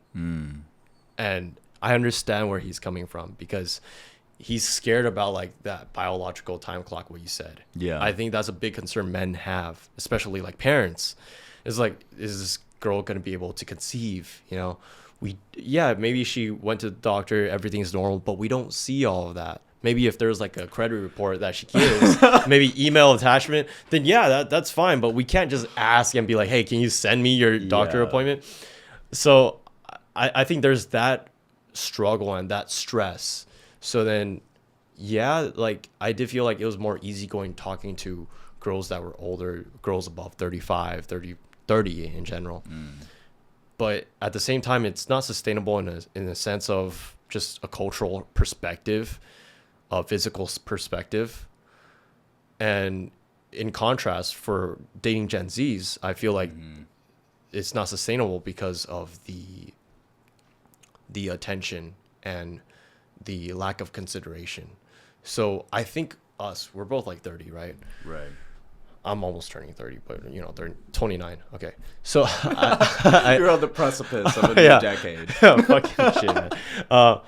And I understand where he's coming from, because he's scared about like that biological time clock, what you said. Yeah. I think that's a big concern men have, especially like parents. It's like, is this girl going to be able to conceive? You know, maybe she went to the doctor, everything's normal, but we don't see all of that. Maybe if there's like a credit report that she gives, maybe email attachment, then that's fine. But we can't just ask and be like, hey, can you send me your doctor appointment? So I think there's that struggle and that stress. So then, like I did feel like it was more easygoing talking to girls that were older, girls above 35, 30 in general. But at the same time, it's not sustainable in a sense of just a cultural perspective, a physical perspective. And in contrast, for dating Gen Zs, I feel like it's not sustainable because of the attention and the lack of consideration. So I think we're both like 30, right? Right. I'm almost turning 30, but you know, 29. Okay. So you're on the precipice of a new decade. Fucking shit, man.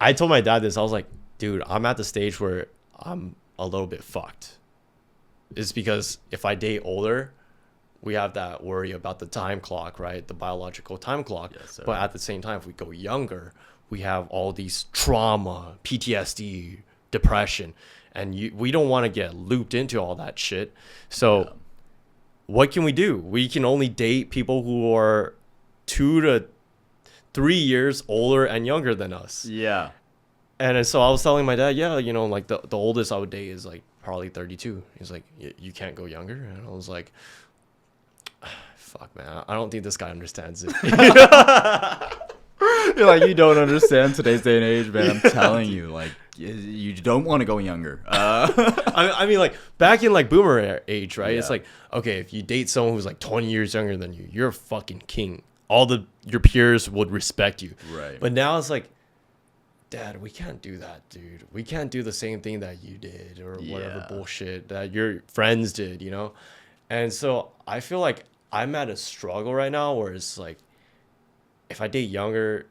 I told my dad this. I was like, dude, I'm at the stage where I'm a little bit fucked. It's because if I date older, we have that worry about the time clock, right? The biological time clock. Yes, sir. But at the same time, if we go younger, we have all these trauma, PTSD, depression, and we don't want to get looped into all that shit. So what can we do? We can only date people who are 2 to 3 years older and younger than us. Yeah. And so I was telling my dad, you know, like the oldest I would date is like probably 32. He's like, you can't go younger? And I was like, fuck, man, I don't think this guy understands it. You're like, you don't understand today's day and age, man. I'm telling you, like, you don't want to go younger. I mean, like, back in, like, boomer age, right? Yeah. It's like, okay, if you date someone who's, like, 20 years younger than you, you're a fucking king. Your peers would respect you. Right. But now it's like, Dad, we can't do that, dude. We can't do the same thing that you did or whatever bullshit that your friends did, you know? And so I feel like I'm at a struggle right now where it's like, if I date younger,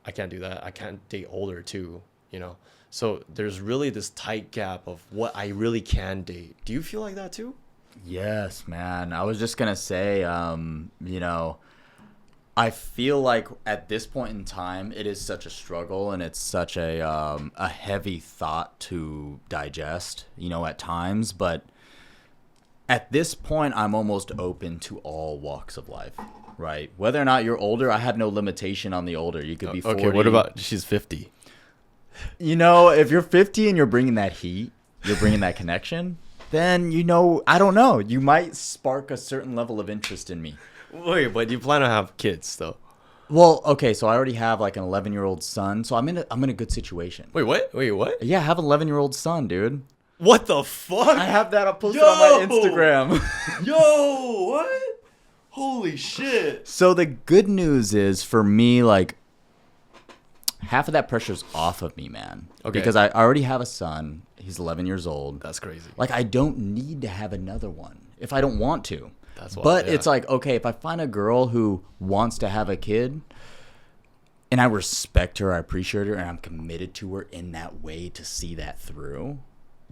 I can't do that. I can't date older too, you know? So there's really this tight gap of what I really can date. Do you feel like that too? Yes, man. I was just going to say, you know, I feel like at this point in time, it is such a struggle and it's such a heavy thought to digest, you know, at times. But at this point, I'm almost open to all walks of life, right? Whether or not you're older, I have no limitation on the older. You could be 40. Okay, what about she's 50? You know, if you're 50 and you're bringing that heat, you're bringing that connection, then, you know, I don't know. You might spark a certain level of interest in me. Wait, but you plan to have kids, though? Well, okay, so I already have like an 11-year-old son, so I'm in a good situation. Wait, what? Yeah, I have an 11-year-old son, dude. What the fuck? I have that up posted on my Instagram. Yo, what? Holy shit. So the good news is for me, like, half of that pressure's off of me, man. Okay. Because I already have a son. He's 11 years old. That's crazy. Like, I don't need to have another one if I don't want to. That's why, but it's like, okay, if I find a girl who wants to have a kid and I respect her, I appreciate her, and I'm committed to her in that way to see that through,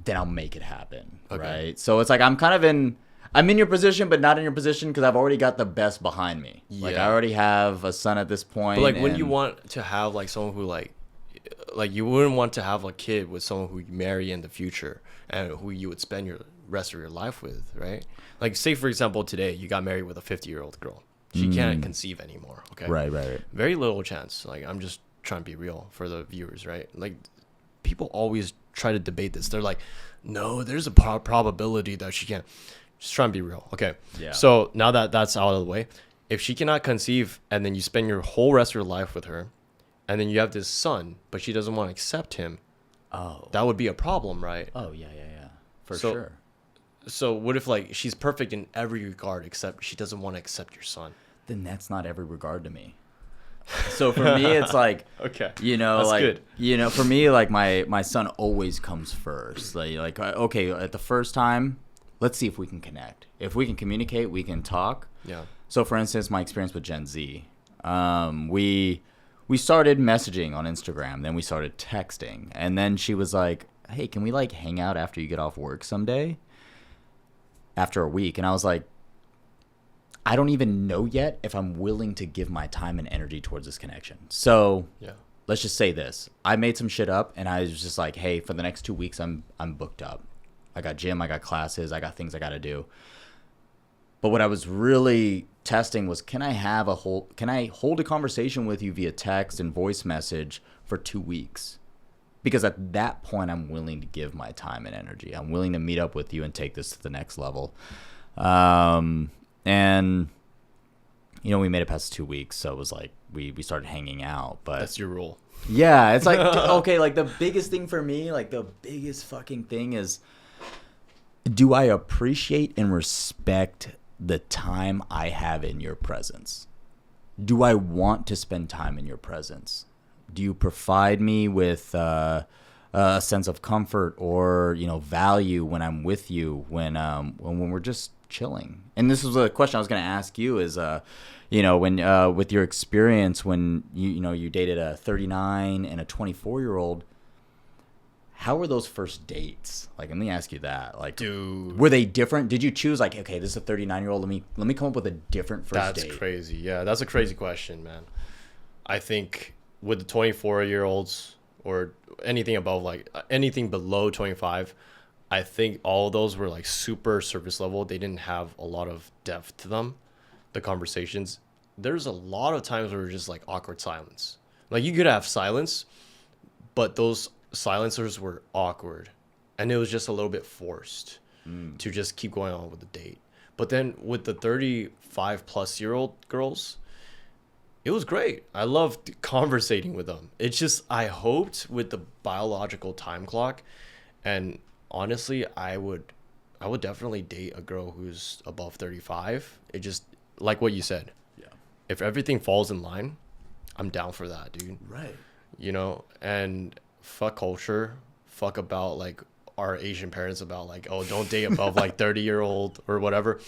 then I'll make it happen, right? So it's like I'm in your position, but not in your position because I've already got the best behind me. Yeah. Like, I already have a son at this point. But, like, when you want to have, like, someone who, like, you wouldn't want to have a kid with someone who you marry in the future and who you would spend your rest of your life with, right? Like, say, for example, today you got married with a 50-year-old girl. She can't conceive anymore, okay? Right. Very little chance. Like, I'm just trying to be real for the viewers, right? Like, people always try to debate this. They're like, no, there's a probability that she can't. Just trying to be real, okay? Yeah. So now that that's out of the way, if she cannot conceive and then you spend your whole rest of your life with her, and then you have this son, but she doesn't want to accept him, Oh. That would be a problem, right? Oh, yeah. For So- sure. So what if like she's perfect in every regard except she doesn't want to accept your son? Then that's not every regard to me. So for me, it's like, Okay. that's good. For me, like my son always comes first. Like, okay, at the first time, let's see if we can connect. If we can communicate, we can talk. Yeah. So for instance, my experience with Gen Z, we started messaging on Instagram, then we started texting, and then she was like, hey, can we like hang out after you get off work someday? After a week. And I was like, I don't even know yet if I'm willing to give my time and energy towards this connection. So Yeah. let's just say this. I made some shit up, and I was just like, hey, for the next 2 weeks, I'm booked up. I got gym, I got classes, I got things I got to do. But what I was really testing was, can I hold a conversation with you via text and voice message for 2 weeks? Because at that point, I'm willing to give my time and energy. I'm willing to meet up with you and take this to the next level. And, we made it past 2 weeks. So it was like we started hanging out. But That's your rule. yeah, it's like, okay, like the biggest thing for me, like the biggest fucking thing is, do I appreciate and respect the time I have in your presence? Do I want to spend time in your presence? Do you provide me with a sense of comfort or value when I'm with you, when we're just chilling? And this was a question I was going to ask you: is when with your experience when you dated a 39 and a 24-year-old, how were those first dates? Like, let me ask you that. Like, Dude, were they different? Did you choose like, okay, this is a 39-year-old. Let me come up with a different first date. that's crazy. Yeah, that's a crazy question, man. I think with the 24-year-olds or anything above, like anything below 25, I think all of those were like super surface level. They didn't have a lot of depth to them. The conversations, there's a lot of times where it's just like awkward silence. Like you could have silence, but those silencers were awkward, and it was just a little bit forced to just keep going on with the date. But then with the 35-plus-year-old girls, it was great. I loved conversating with them. It's just, I hoped with the biological time clock, and honestly, I would definitely date a girl who's above 35. It just, like what you said. Yeah. If everything falls in line, I'm down for that, dude. Right. And fuck culture, fuck about like our Asian parents about like, oh, don't date above like 30-year-old or whatever.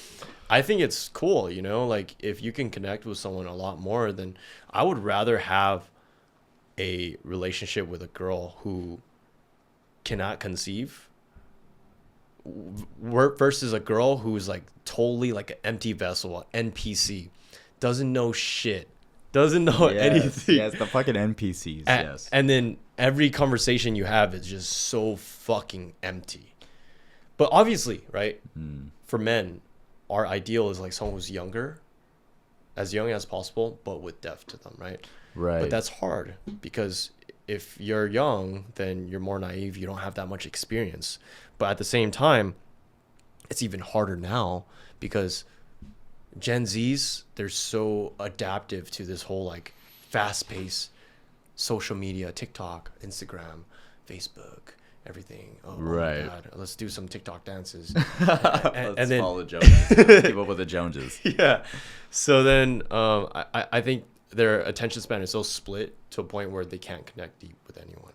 I think it's cool, like if you can connect with someone a lot more, then I would rather have a relationship with a girl who cannot conceive versus a girl who's like totally like an empty vessel, NPC, doesn't know shit, doesn't know anything. Yes, the fucking NPCs. Yes. And then every conversation you have is just so fucking empty. But obviously, right, for men, our ideal is like someone who's younger, as young as possible, but with depth to them, right? Right. But that's hard because if you're young, then you're more naive. You don't have that much experience. But at the same time, it's even harder now because Gen Zs, they're so adaptive to this whole like fast-paced social media, TikTok, Instagram, Facebook, everything. Oh right. my God, let's do some TikTok dances. and then follow the Joneses. Keep up with the Joneses. Yeah. So then I think their attention span is so split to a point where they can't connect deep with anyone.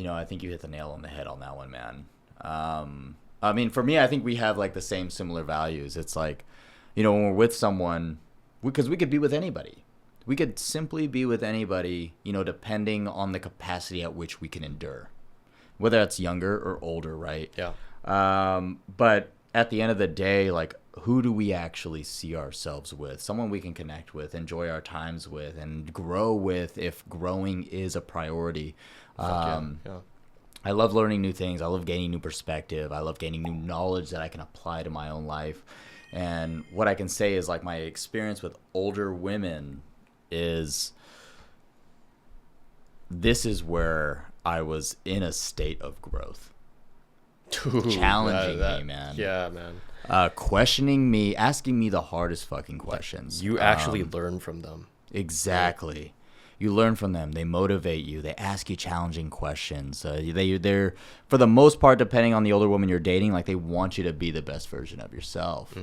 I think you hit the nail on the head on that one, man. I mean, for me, I think we have like the same similar values. It's like, when we're with someone, because we could be with anybody. We could simply be with anybody, depending on the capacity at which we can endure, whether that's younger or older, right? Yeah. But at the end of the day, like, who do we actually see ourselves with? Someone we can connect with, enjoy our times with, and grow with if growing is a priority. Yeah. I love learning new things. I love gaining new perspective. I love gaining new knowledge that I can apply to my own life. And what I can say is like my experience with older women is this is where I was in a state of growth. Dude, challenging me, man. Yeah, man. Questioning me, asking me the hardest fucking questions. You actually learn from them. Exactly. You learn from them. They motivate you. They ask you challenging questions. They're for the most part, depending on the older woman you're dating, like they want you to be the best version of yourself,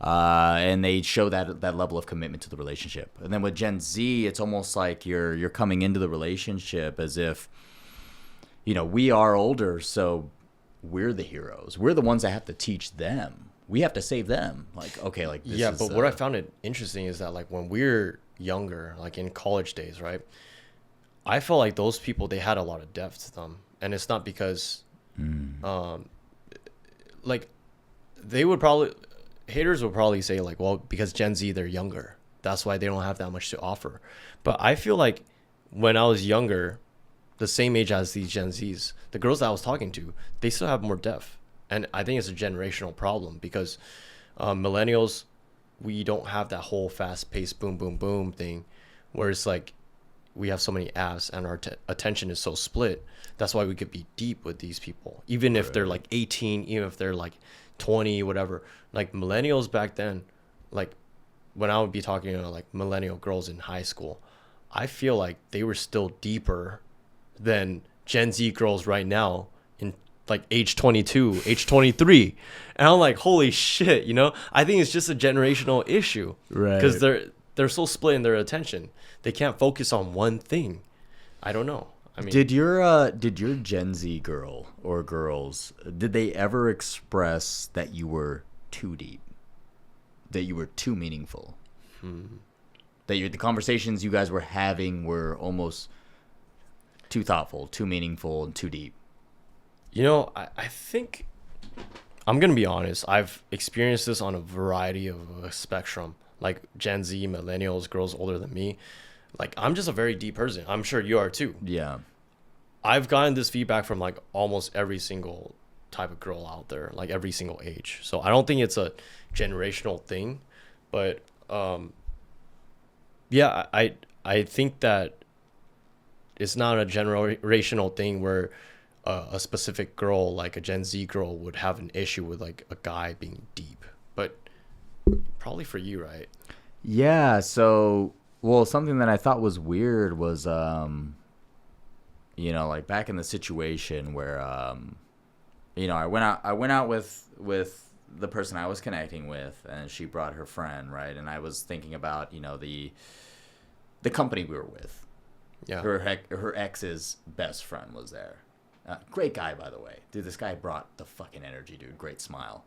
and they show that level of commitment to the relationship. And then with Gen Z, it's almost like you're coming into the relationship as if, you know, we are older, so we're the heroes. We're the ones that have to teach them. We have to save them. Like, okay, like this yeah, is, but what I found it interesting is that like when we're younger, like in college days, right? I felt like those people, they had a lot of depth to them, and it's not because, like, haters would probably say like, well, because Gen Z, they're younger, that's why they don't have that much to offer. But I feel like when I was younger, the same age as these Gen Zs, the girls that I was talking to, they still have more depth. And I think it's a generational problem because millennials, we don't have that whole fast-paced boom, boom, boom thing where it's like we have so many apps and our attention is so split. That's why we could be deep with these people, even if they're like 18, even if they're like 20, whatever. Like millennials back then, like when I would be talking to like millennial girls in high school, I feel like they were still deeper than Gen Z girls right now in like age 22, age 23. And I'm like, holy shit, you know? I think it's just a generational issue. Right. Because they're so split in their attention. They can't focus on one thing. I don't know. I mean, did your Gen Z girl or girls, did they ever express that you were too deep? That you were too meaningful? That the conversations you guys were having were almost too thoughtful, too meaningful, and too deep? You know, I think I'm going to be honest. I've experienced this on a variety of a spectrum, like Gen Z, millennials, girls older than me. Like, I'm just a very deep person. I'm sure you are too. Yeah. I've gotten this feedback from like almost every single type of girl out there, like every single age. So I don't think it's a generational thing, but yeah, I think that it's not a generational thing where a specific girl, like a Gen Z girl, would have an issue with like a guy being deep. But probably for you, right? Yeah. So, well, something that I thought was weird was, you know, like back in the situation where, you know, I went out with the person I was connecting with, and she brought her friend, right? And I was thinking about, you know, the company we were with. Yeah. Her ex's best friend was there. Great guy, by the way. Dude, this guy brought the fucking energy, dude. Great smile.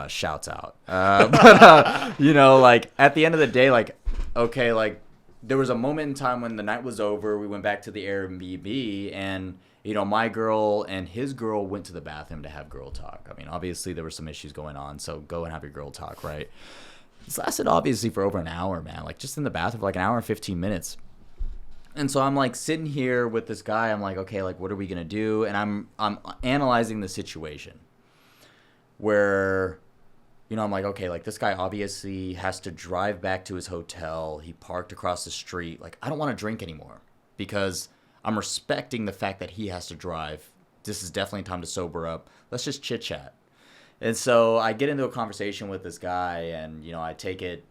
Shouts out. But, you know, like, at the end of the day, like, okay, like, there was a moment in time when the night was over. We went back to the Airbnb, and, you know, my girl and his girl went to the bathroom to have girl talk. I mean, obviously, there were some issues going on, so go and have your girl talk, right? This lasted, obviously, for over an hour, man. Like, just in the bathroom for, like, an hour and 15 minutes. And so I'm like sitting here with this guy. I'm like, okay, like what are we gonna do? And I'm analyzing the situation where, you know, I'm like, okay, like this guy obviously has to drive back to his hotel. He parked across the street. Like, I don't want to drink anymore because I'm respecting the fact that he has to drive. This is definitely time to sober up. Let's just chit chat. And so I get into a conversation with this guy, and, you know, I take it.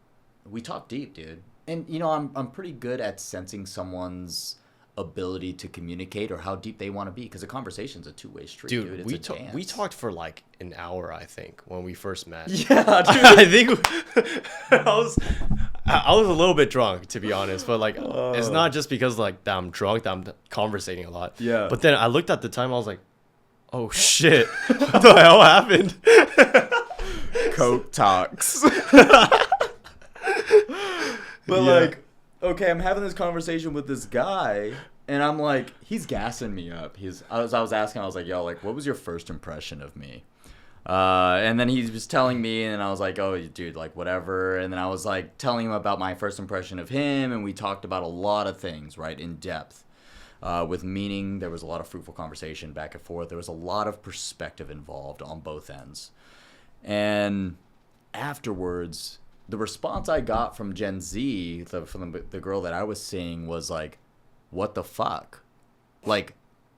We talk deep, dude. And, you know, I'm pretty good at sensing someone's ability to communicate or how deep they want to be, because a conversa's a two-way street, dude. It's a dance. We talked for like an hour, I think, when we first met. Yeah, dude. I think I was a little bit drunk, to be honest, but like it's not just because like that I'm drunk that I'm conversating a lot. Yeah. But then I looked at the time, I was like, oh shit, what the hell happened? Coke talks. But, yeah. like, okay, I'm having this conversation with this guy, and I'm like, he's gassing me up. I was asking, I was like, yo, like, what was your first impression of me? And then he was telling me, and I was like, oh, dude, like, whatever. And then I was, like, telling him about my first impression of him, and we talked about a lot of things, right, in depth. With meaning, there was a lot of fruitful conversation back and forth. There was a lot of perspective involved on both ends. And afterwards, the response I got from Gen Z, from the girl that I was seeing, was like, what the fuck? Like,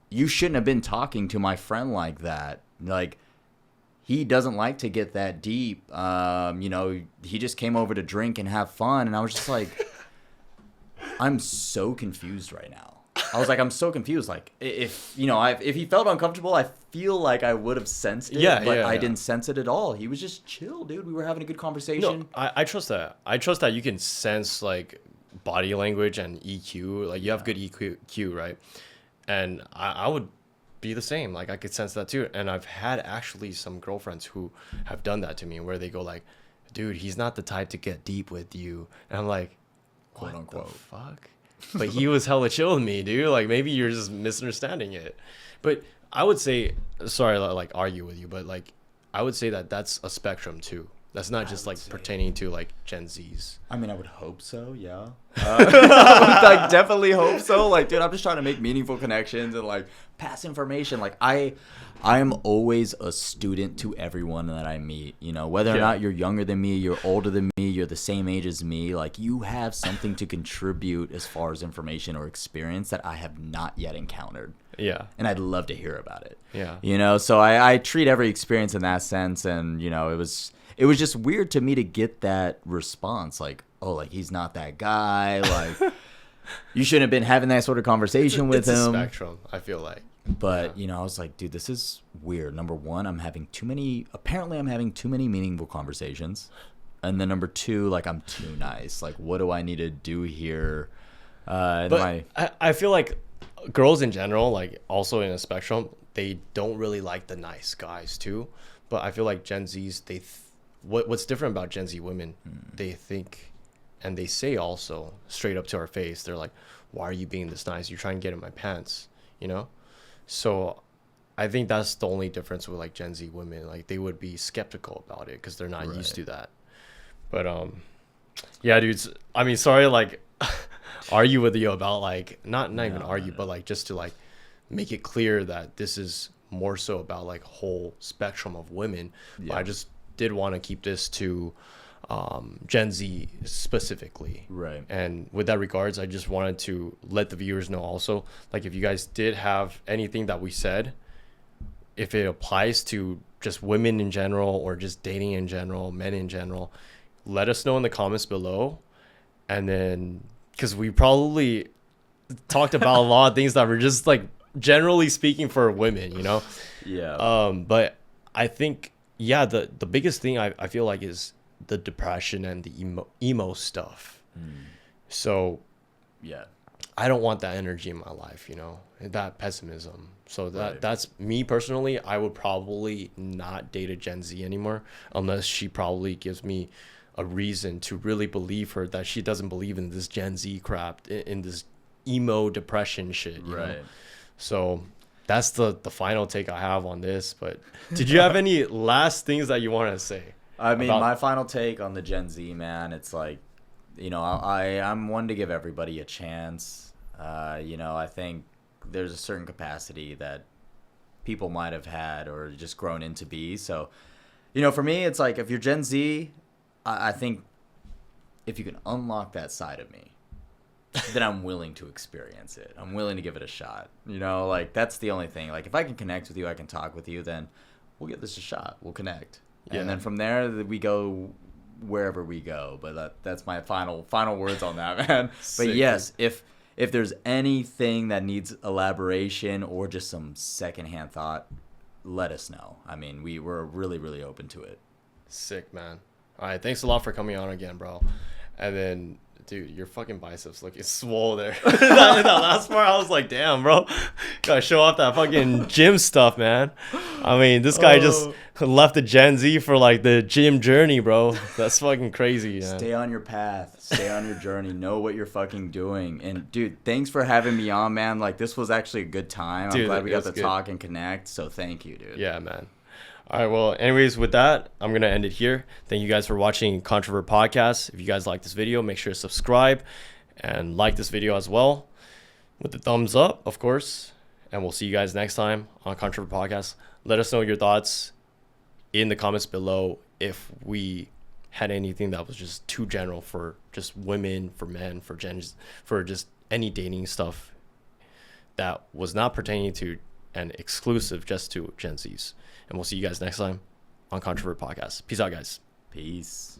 you shouldn't have been talking to my friend like that. Like, he doesn't like to get that deep. You know, he just came over to drink and have fun. And I was just like, I'm so confused right now. I was like, I'm so confused. Like, if if he felt uncomfortable, I feel like I would have sensed it. But I didn't sense it at all. He was just chill, dude. We were having a good conversation. No, I trust that. I trust that you can sense like body language and EQ. Like you have good EQ, right? And I would be the same. Like I could sense that too. And I've had actually some girlfriends who have done that to me, where they go like, dude, he's not the type to get deep with you. And I'm like, what quote unquote. the fuck? But he was hella chill with me, dude. Like maybe you're just misunderstanding it. But I would say, sorry, like argue with you, but like I would say that that's a spectrum too. That's not just like pertaining to like Gen Zs. I mean, I would hope so, yeah. I would like definitely hope so. Like, dude, I'm just trying to make meaningful connections and like pass information. Like, I am always a student to everyone that I meet. You know, whether or not you're younger than me, you're older than me, you're the same age as me. Like, you have something to contribute as far as information or experience that I have not yet encountered. Yeah. And I'd love to hear about it. Yeah. You know, so I treat every experience in that sense, and you know, it was just weird to me to get that response, like, oh, like he's not that guy, like you shouldn't have been having that sort of conversation with him. It's a spectrum, I feel like. But you know, I was like, dude, this is weird. Number one, I'm having too many meaningful conversations, and then number two, like I'm too nice. Like, what do I need to do here? But I feel like girls in general, like also in a spectrum, they don't really like the nice guys too. But I feel like Gen Zs, what's different about Gen Z women, they think, and they say also straight up to our face, they're like, why are you being this nice? You're trying to get in my pants, you know? So I think that's the only difference with like Gen Z women. Like they would be skeptical about it because they're not used to that. But yeah, dudes, I mean, sorry, like argue with you about like, not even argue, but like just to like make it clear that this is more so about like whole spectrum of women. But I just did want to keep this to Gen Z specifically, right? And with that regards, I just wanted to let the viewers know also, like if you guys did have anything that we said, if it applies to just women in general or just dating in general, men in general, let us know in the comments below. And then because we probably talked about a lot of things that were just like generally speaking for women, you know. But I think the biggest thing I feel like is the depression and the emo stuff. So I don't want that energy in my life, you know, that pessimism. So that's me personally. I would probably not date a Gen Z anymore unless she probably gives me a reason to really believe her that she doesn't believe in this Gen Z crap, in this emo depression shit, you know? So that's the final take I have on this. But did you have any last things that you want to say? I mean, my final take on the Gen Z, man, it's like, you know, I'm one to give everybody a chance. You know, I think there's a certain capacity that people might have had or just grown into be. So, you know, for me, it's like if you're Gen Z, I think if you can unlock that side of me, then I'm willing to experience it. I'm willing to give it a shot. You know, like that's the only thing. Like if I can connect with you, I can talk with you, then we'll give this a shot. We'll connect. And then from there, we go wherever we go. But that's my final words on that, man. But yes, if there's anything that needs elaboration or just some secondhand thought, let us know. I mean, we're really, really open to it. Sick, man. All right, thanks a lot for coming on again, bro. And then, dude, your fucking biceps looking swole there. that last part, I was like, damn, bro. Gotta show off that fucking gym stuff, man. I mean, this guy just left the Gen Z for like the gym journey, bro. That's fucking crazy, man. Stay on your path. Stay on your journey. Know what you're fucking doing. And, dude, thanks for having me on, man. Like, this was actually a good time. I'm glad we got to talk and connect. So, thank you, dude. Yeah, man. All right, well, anyways, with that, I'm going to end it here. Thank you guys for watching Controvert Podcast. If you guys like this video, make sure to subscribe and like this video as well with the thumbs up, of course. And we'll see you guys next time on Controvert Podcast. Let us know your thoughts in the comments below if we had anything that was just too general for just women, for men, for gens, for just any dating stuff that was not pertaining to and exclusive just to Gen Zs. And we'll see you guys next time on Controvert Podcast. Peace out, guys. Peace.